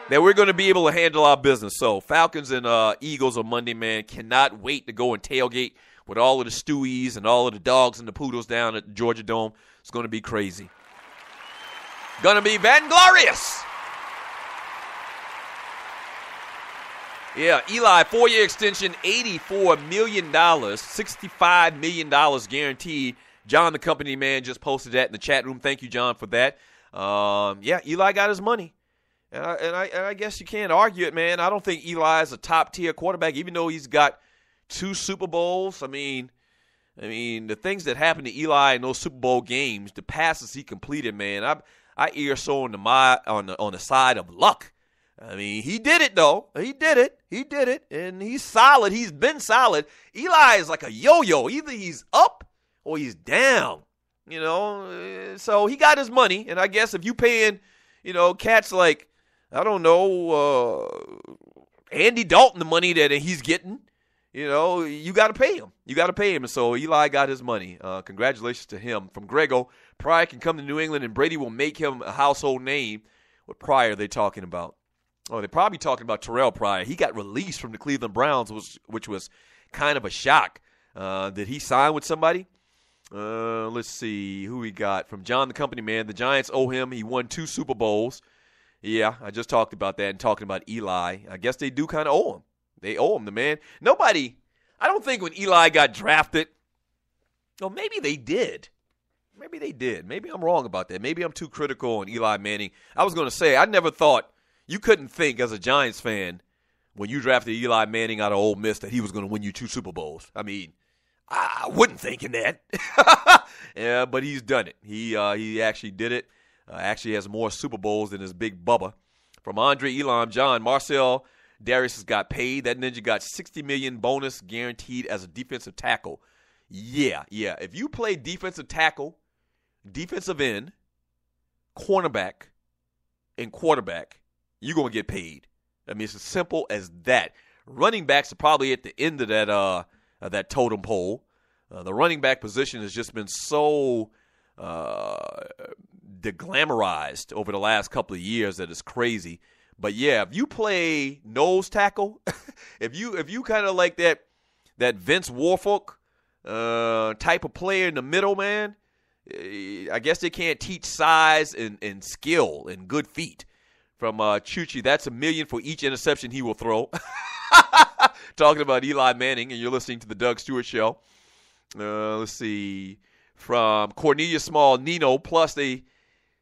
that we're going to be able to handle our business. So Falcons and Eagles on Monday, man, cannot wait to go and tailgate with all of the Stewies and all of the dogs and the poodles down at the Georgia Dome. It's going to be crazy. Going to be vanglorious. Yeah, Eli, 4-year extension, $84 million, $65 million guaranteed. John, the company man, just posted that in the chat room. Thank you, John, for that. Yeah, Eli got his money. And I guess you can't argue it, man. I don't think Eli is a top-tier quarterback, even though he's got 2 Super Bowls. I mean, the things that happened to Eli in those Super Bowl games, the passes he completed, man, I ear so on the side of luck. I mean, he did it, though. He did it, and he's solid. He's been solid. Eli is like a yo-yo. Either he's up or he's down, you know. So he got his money, and I guess if you paying, you know, cats like, I don't know, Andy Dalton the money that he's getting, you know, you got to pay him. You got to pay him. And so Eli got his money. Congratulations to him. From Grego, Pryor can come to New England, and Brady will make him a household name. What Pryor are they talking about? Oh, they're probably talking about Terrell Pryor. He got released from the Cleveland Browns, which was kind of a shock. Did he sign with somebody? Let's see who we got. From John, the company man, the Giants owe him. He won 2 Super Bowls. Yeah, I just talked about that and talking about Eli. I guess they do kind of owe him. They owe him, the man. Nobody, I don't think when Eli got drafted, well, maybe they did. Maybe I'm wrong about that. Maybe I'm too critical on Eli Manning. I was going to say, I never thought you couldn't think as a Giants fan when you drafted Eli Manning out of Ole Miss that he was going to win you 2 Super Bowls. I mean, I wasn't thinking that. Yeah, but he's done it. He actually did it. Actually has more Super Bowls than his big Bubba. From Andre Elam, John, Marcel Darius has got paid. That ninja got $60 million bonus guaranteed as a defensive tackle. Yeah. If you play defensive tackle, defensive end, cornerback, and quarterback, you're going to get paid. I mean, it's as simple as that. Running backs are probably at the end of that totem pole. The running back position has just been so deglamorized over the last couple of years that it's crazy. But yeah, if you play nose tackle, if you kind of like that Vince Warfolk type of player in the middle, man, I guess they can't teach size and skill and good feet. From Chuchi, that's $1 million for each interception he will throw. Talking about Eli Manning, and you're listening to the Doug Stewart Show. Let's see. From Cornelia Small, Nino, plus they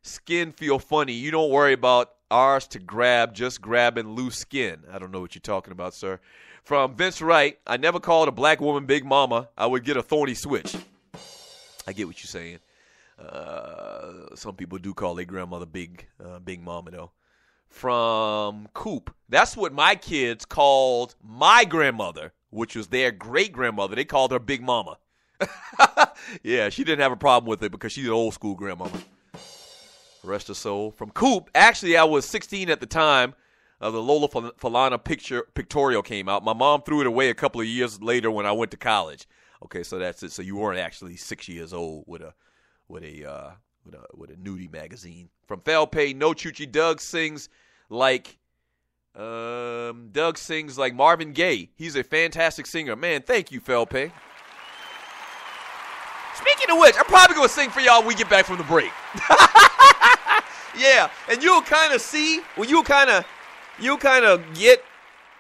skin feel funny. You don't worry about ours to grab, just grabbing loose skin. I don't know what you're talking about, sir. From Vince Wright, I never called a black woman Big Mama. I would get a thorny switch. I get what you're saying. Some people do call their grandmother Big Mama, though. From Coop, that's what my kids called my grandmother, which was their great-grandmother. They called her Big Mama. Yeah, she didn't have a problem with it because she's an old-school grandmama. Rest her soul. From Coop, actually, I was 16 at the time the Lola Falana pictorial came out. My mom threw it away a couple of years later when I went to college. Okay, so that's it. So you weren't actually 6 years old with a nudie magazine. From Felpay, no Chuchi, Doug sings like Marvin Gaye. He's a fantastic singer. Man, thank you, Felpay. Speaking of which, I'm probably going to sing for y'all when we get back from the break. Yeah, and you'll kind of see, you'll kind of get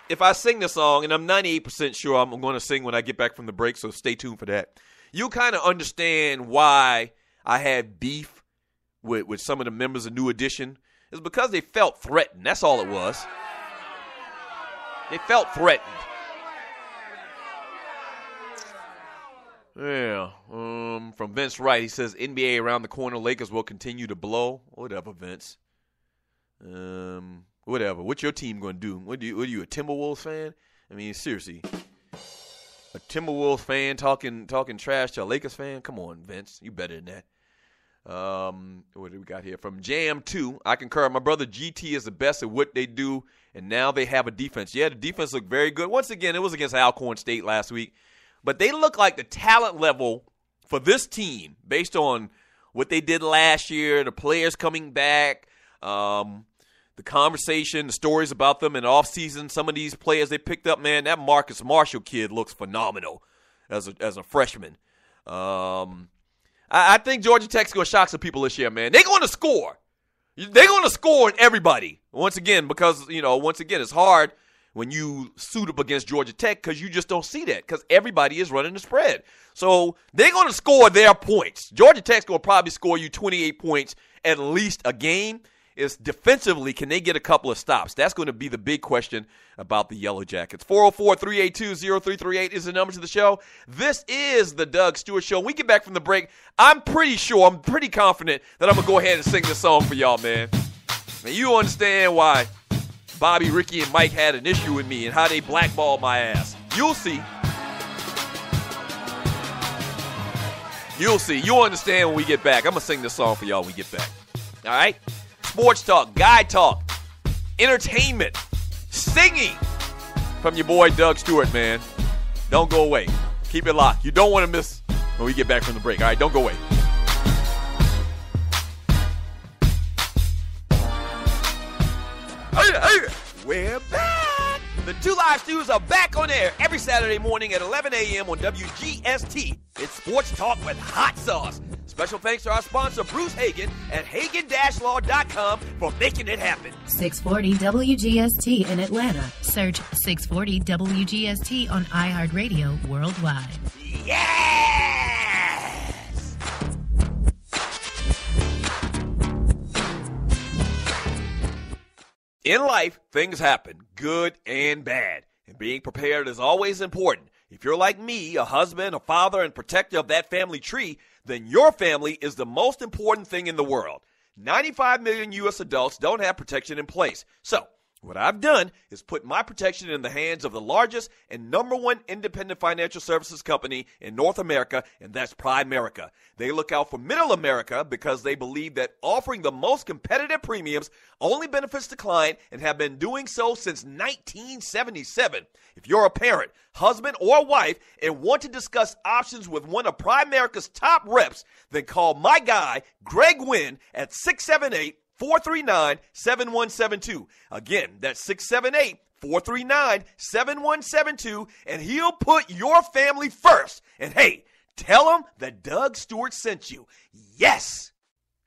if I sing the song, and I'm 98% sure I'm going to sing when I get back from the break, so stay tuned for that. You'll kind of understand why I had beef with some of the members of New Edition. It's because they felt threatened. That's all it was. They felt threatened. Yeah. From Vince Wright, he says NBA around the corner. Lakers will continue to blow. Whatever, Vince. Whatever. What's your team going to do? What are you, a Timberwolves fan? I mean, seriously. A Timberwolves fan talking trash to a Lakers fan? Come on, Vince. You better than that. What do we got here? From Jam 2, I concur. My brother GT is the best at what they do, and now they have a defense. Yeah, the defense looked very good. Once again, it was against Alcorn State last week. But they look like the talent level for this team, based on what they did last year, the players coming back, the conversation, the stories about them in the offseason, some of these players they picked up, man, that Marcus Marshall kid looks phenomenal as a freshman. I think Georgia Tech's going to shock some people this year, man. They're going to score. They're going to score on everybody. Once again, because, it's hard when you suit up against Georgia Tech because you just don't see that because everybody is running the spread. So they're going to score their points. Georgia Tech's going to probably score you 28 points at least a game. It's defensively, can they get a couple of stops? That's going to be the big question about the Yellow Jackets. 404-382-0338 is the number to the show. This is the Doug Stewart Show. When we get back from the break, I'm pretty confident that I'm going to go ahead and sing this song for y'all, man. And you understand why Bobby, Ricky, and Mike had an issue with me and how they blackballed my ass. You'll see. You'll see. You'll understand when we get back. I'm going to sing this song for y'all when we get back. All right? Sports talk, guy talk, entertainment, singing from your boy Doug Stewart, man. Don't go away. Keep it locked. You don't want to miss when we get back from the break. All right, don't go away. We're back. The Two Live Stews are back on air every Saturday morning at 11 a.m. on WGST. It's Sports Talk with Hot Sauce. Special thanks to our sponsor, Bruce Hagen, at Hagen-Law.com for making it happen. 640 WGST in Atlanta. Search 640 WGST on iHeartRadio worldwide. Yeah! In life, things happen, good and bad, and being prepared is always important. If you're like me, a husband, a father, and protector of that family tree, then your family is the most important thing in the world. 95 million U.S. adults don't have protection in place. So, what I've done is put my protection in the hands of the largest and number one independent financial services company in North America, and that's Primerica. They look out for middle America because they believe that offering the most competitive premiums only benefits the client and have been doing so since 1977. If you're a parent, husband, or wife and want to discuss options with one of Primerica's top reps, then call my guy, Greg Wynn, at 678-439-7172. Again, that's 678-439-7172, and he'll put your family first. And hey, tell him that Doug Stewart sent you. Yes!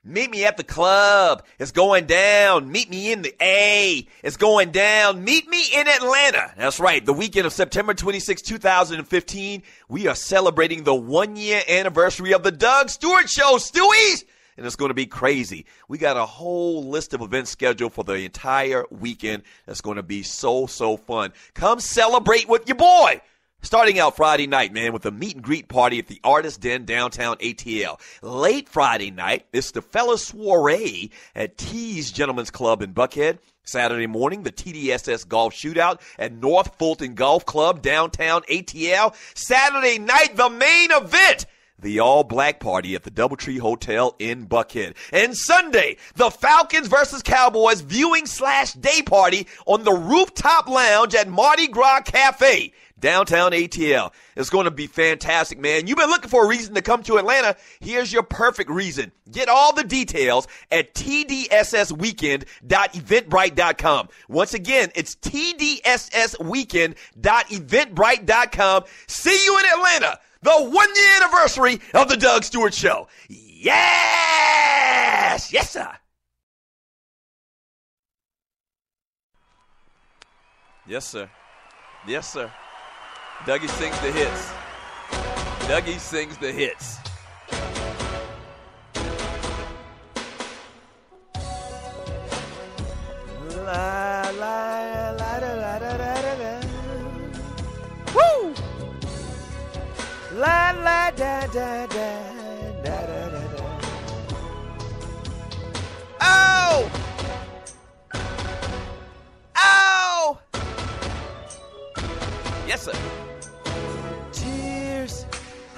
Meet me at the club. It's going down. Meet me in the A. It's going down. Meet me in Atlanta. That's right. The weekend of September 26, 2015, we are celebrating the 1-year anniversary of the Doug Stewart Show, Stewies! And it's going to be crazy. We got a whole list of events scheduled for the entire weekend. That's going to be so fun. Come celebrate with your boy. Starting out Friday night, man, with a meet and greet party at the Artist Den downtown ATL. Late Friday night, it's the Fella Soiree at T's Gentlemen's Club in Buckhead. Saturday morning, the TDSS Golf Shootout at North Fulton Golf Club downtown ATL. Saturday night, the main event, the all-black party at the Doubletree Hotel in Buckhead. And Sunday, the Falcons versus Cowboys viewing/day party on the rooftop lounge at Mardi Gras Cafe, downtown ATL. It's going to be fantastic, man. You've been looking for a reason to come to Atlanta. Here's your perfect reason. Get all the details at tdssweekend.eventbrite.com. Once again, it's tdssweekend.eventbrite.com. See you in Atlanta. The 1-year anniversary of the Doug Stewart Show. Yes! Yes, sir. Yes, sir. Yes, sir. Dougie sings the hits. Dougie sings the hits. La, la, la, da, la, da, da, da, da. Woo! La, la, da, da, da, da, da, da, da. Oh! Oh! Yes, sir. Tears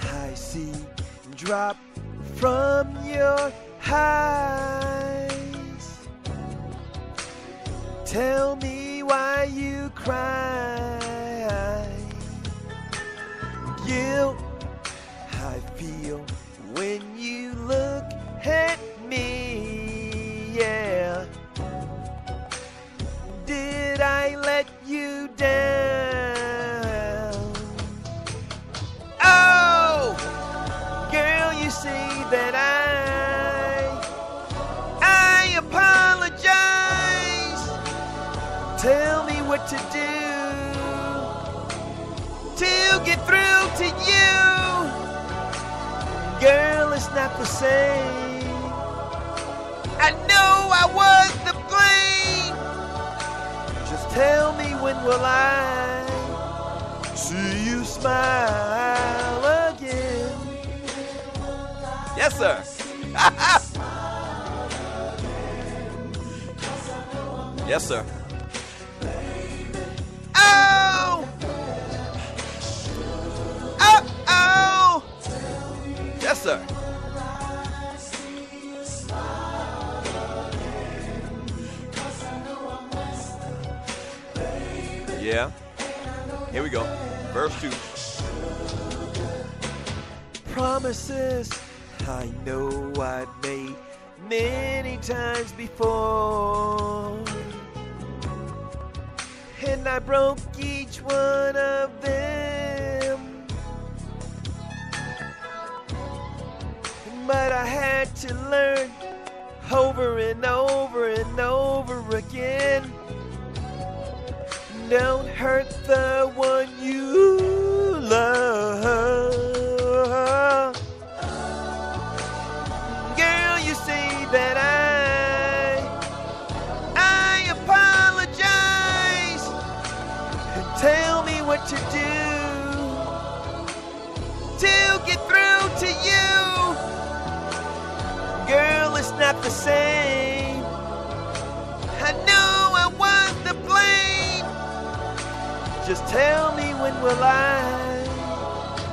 I see drop from your eyes. Tell me why you cry. Guilt I feel when you look at me, yeah. Did I let you down? Oh, girl, you say that I apologize. Tell me what to do to get through to you. Girl, it's not the same. I know I was to blame. Just tell me, when will I see you smile again? Yes, sir. Yes, sir. Oh! Oh, oh! Yes, sir. Yeah. Here we go. Verse 2. Promises I know I've made many times before, and I broke each one of them. But I had to learn over and over and over again. Don't hurt the one you love. Girl, you say that I apologize. not the same. I know I was to blame. Just tell me when will I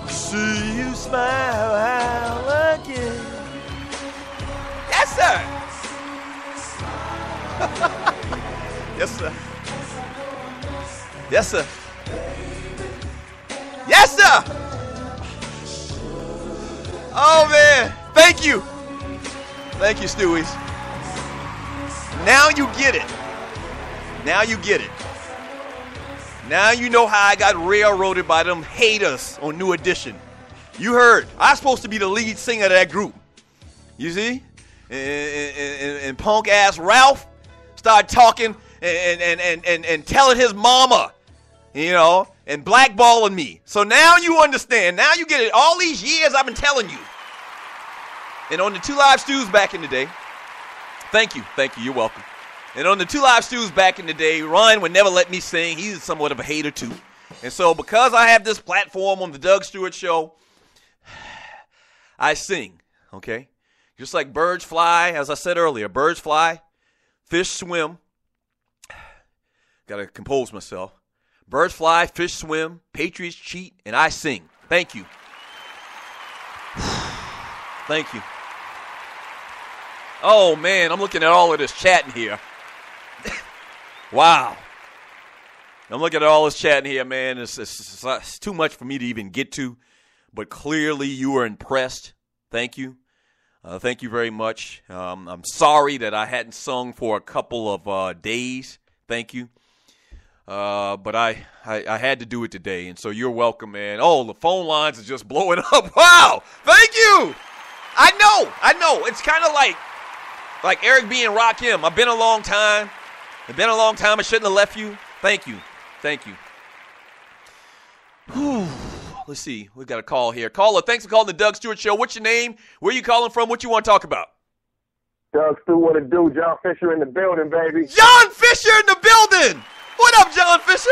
see you smile again. Yes, sir. Yes, sir. Yes, sir. Yes, sir. Oh, man. Thank you. Thank you, Stewies. Now you get it. Now you get it. Now you know how I got railroaded by them haters on New Edition. You heard. I was supposed to be the lead singer of that group. You see? And punk-ass Ralph started talking and telling his mama, you know, and blackballing me. So now you understand. Now you get it. All these years I've been telling you. And on the Two Live Stews back in the day, thank you, you're welcome. And on the Two Live Stews back in the day, Ryan would never let me sing. He's somewhat of a hater too. And so because I have this platform on the Doug Stewart Show, I sing, okay? Just like birds fly, as I said earlier, birds fly, fish swim. Got to compose myself. Birds fly, fish swim, Patriots cheat, and I sing. Thank you. Thank you. Oh, man, I'm looking at all of this chat in here. Wow. I'm looking at all this chat in here, man. It's too much for me to even get to, but clearly you were impressed. Thank you. Thank you very much. I'm sorry that I hadn't sung for a couple of days. Thank you. But I had to do it today, and so you're welcome, man. Oh, the phone lines are just blowing up. Wow. Thank you. I know. It's kind of like Eric B. and Rakim. I've been a long time. I shouldn't have left you. Thank you. Whew. Let's see. We've got a call here. Caller, thanks for calling the Doug Stewart Show. What's your name? Where you calling from? What you want to talk about? Doug Stewart, what it do? John Fisher in the building, baby. John Fisher in the building. What up, John Fisher?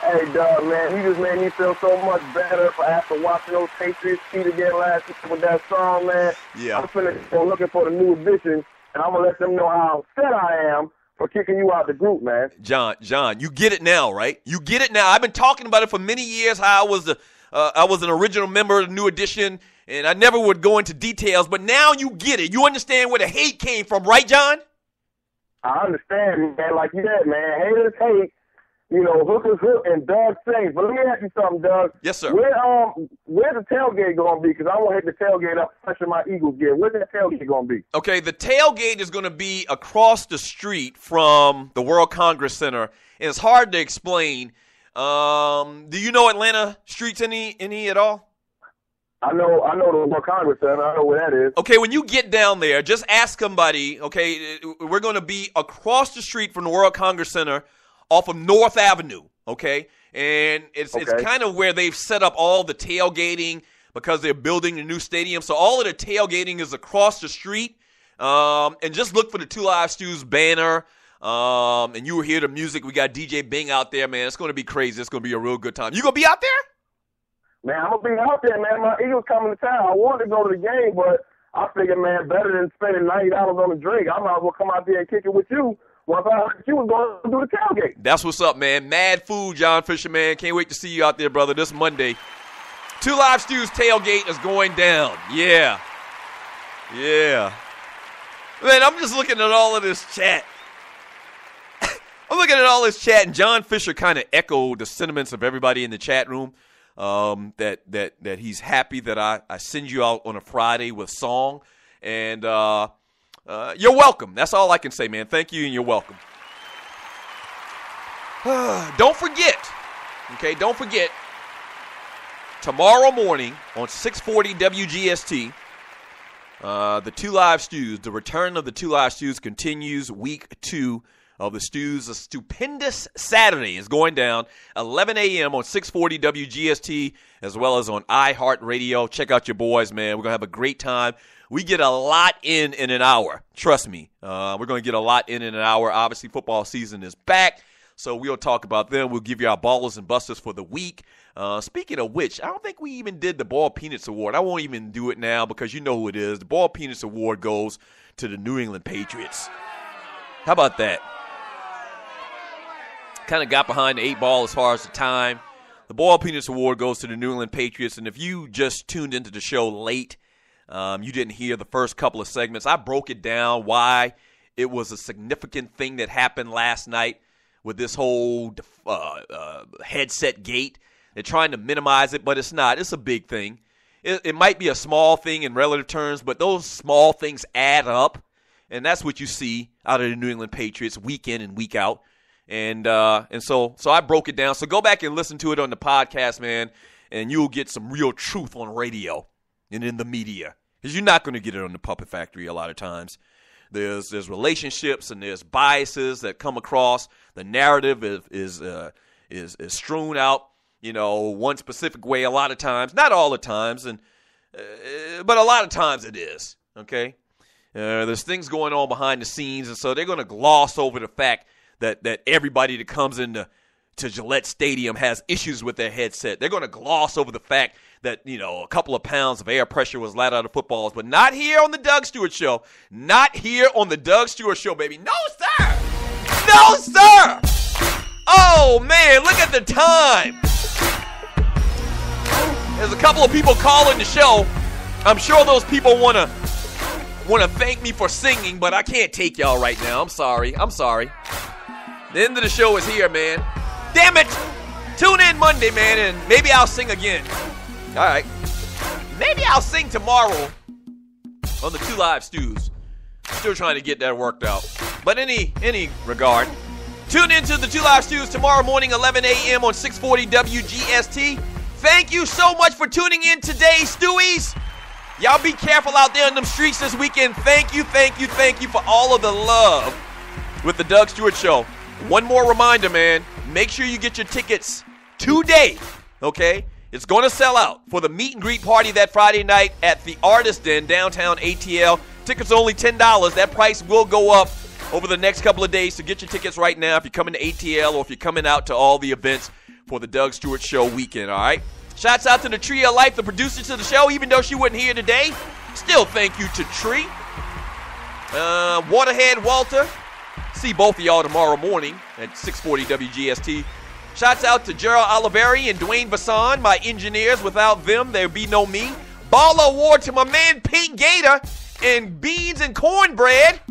Hey, Doug, man, he just made me feel so much better after watching those Patriots cheat again last week with that song, man. Yeah. I'm finna go looking for the New Edition, and I'm going to let them know how upset I am for kicking you out the group, man. John, you get it now, right? You get it now. I've been talking about it for many years, how I was an original member of the New Edition, and I never would go into details, but now you get it. You understand where the hate came from, right, John? I understand, man. Like you said, man, haters hate. You know, hookers hook and Doug sings. But let me ask you something, Doug. Yes, sir. Where's the tailgate going to be? Because I want to hit the tailgate up, pressure my Eagles gear. Where's that tailgate going to be? Okay, the tailgate is going to be across the street from the World Congress Center, and it's hard to explain. Do you know Atlanta streets any at all? I know the World Congress Center. I know where that is. Okay, when you get down there, just ask somebody, okay, we're going to be across the street from the World Congress Center off of North Avenue, okay? And it's kind of where they've set up all the tailgating because they're building a new stadium. So all of the tailgating is across the street. And just look for the Two Live Stews banner. And you will hear the music. We got DJ Bing out there, man. It's going to be crazy. It's going to be a real good time. You going to be out there? Man, I'm going to be out there, man. My Eagles coming to town. I wanted to go to the game, but I figured, man, better than spending $90 on a drink, I might as well come out there and kick it with you. Once I heard you was going to do the tailgate. That's what's up, man. Mad food, John Fisher, man. Can't wait to see you out there, brother, this Monday. Two Live Stews tailgate is going down. Yeah. Man, I'm just looking at all of this chat. And John Fisher kind of echoed the sentiments of everybody in the chat room. That he's happy that I send you out on a Friday with song. And you're welcome. That's all I can say, man. Thank you, and you're welcome. Don't forget, tomorrow morning on 640 WGST, the Two Live Stews, the return of the Two Live Stews continues week 2 of the Stews. A stupendous Saturday is going down 11 a.m. on 640 WGST as well as on iHeartRadio. Check out your boys, man. We're going to have a great time. We get a lot in an hour. Trust me. We're going to get a lot in an hour. Obviously, football season is back. So we'll talk about them. We'll give you our ballers and busters for the week. Speaking of which, I don't think we even did the Ball Peanuts Award. I won't even do it now because you know who it is. The Ball Peanuts Award goes to the New England Patriots. How about that? Kind of got behind the 8 ball as far as the time. The Ball Peanuts Award goes to the New England Patriots. And if you just tuned into the show late, you didn't hear the first couple of segments, I broke it down why it was a significant thing that happened last night with this whole headset gate. They're trying to minimize it, but it's not. It's a big thing. It might be a small thing in relative terms, but those small things add up, and that's what you see out of the New England Patriots week in and week out. And so I broke it down. So go back and listen to it on the podcast, man, and you'll get some real truth on radio and in the media, because you're not going to get it on the Puppet Factory a lot of times. There's relationships and there's biases that come across. The narrative is strewn out, one specific way a lot of times. Not all the times, but a lot of times it is, okay? There's things going on behind the scenes, and so they're going to gloss over the fact that everybody that comes into Gillette Stadium has issues with their headset. They're going to gloss over the fact that, a couple of pounds of air pressure was let out of footballs, but not here on the Doug Stewart Show. Not here on the Doug Stewart Show, baby. No, sir! No, sir! Oh, man, look at the time. There's a couple of people calling the show. I'm sure those people want to thank me for singing, but I can't take y'all right now. I'm sorry. The end of the show is here, man. Damn it! Tune in Monday, man, and maybe I'll sing again. All right. Maybe I'll sing tomorrow on the 2 Live Stews. Still trying to get that worked out. But any regard, tune into the 2 Live Stews tomorrow morning, 11 a.m. on 640 WGST. Thank you so much for tuning in today, Stewies. Y'all be careful out there in them streets this weekend. Thank you for all of the love with the Doug Stewart Show. One more reminder, man. Make sure you get your tickets today, okay? It's going to sell out for the meet and greet party that Friday night at the Artist Den, downtown ATL. Tickets are only $10. That price will go up over the next couple of days, so get your tickets right now if you're coming to ATL or if you're coming out to all the events for the Doug Stewart Show weekend, all right? Shouts out to the Tree of Life, the producer to the show, even though she wasn't here today. Still thank you to Tree. Waterhead Walter. See both of y'all tomorrow morning at 640 WGST. Shouts out to Gerald Oliveri and Dwayne Bassan, my engineers. Without them, there'd be no me. Baller Award to my man Pink Gator and Beans and Cornbread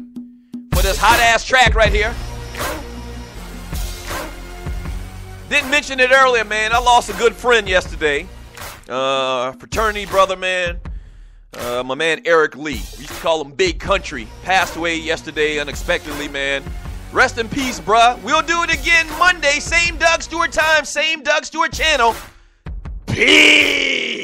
for this hot-ass track right here. Didn't mention it earlier, man. I lost a good friend yesterday. Fraternity brother, man. My man Eric Lee. We used to call him Big Country. Passed away yesterday unexpectedly, man. Rest in peace, bruh. We'll do it again Monday. Same Doug Stewart time, same Doug Stewart channel. Peace!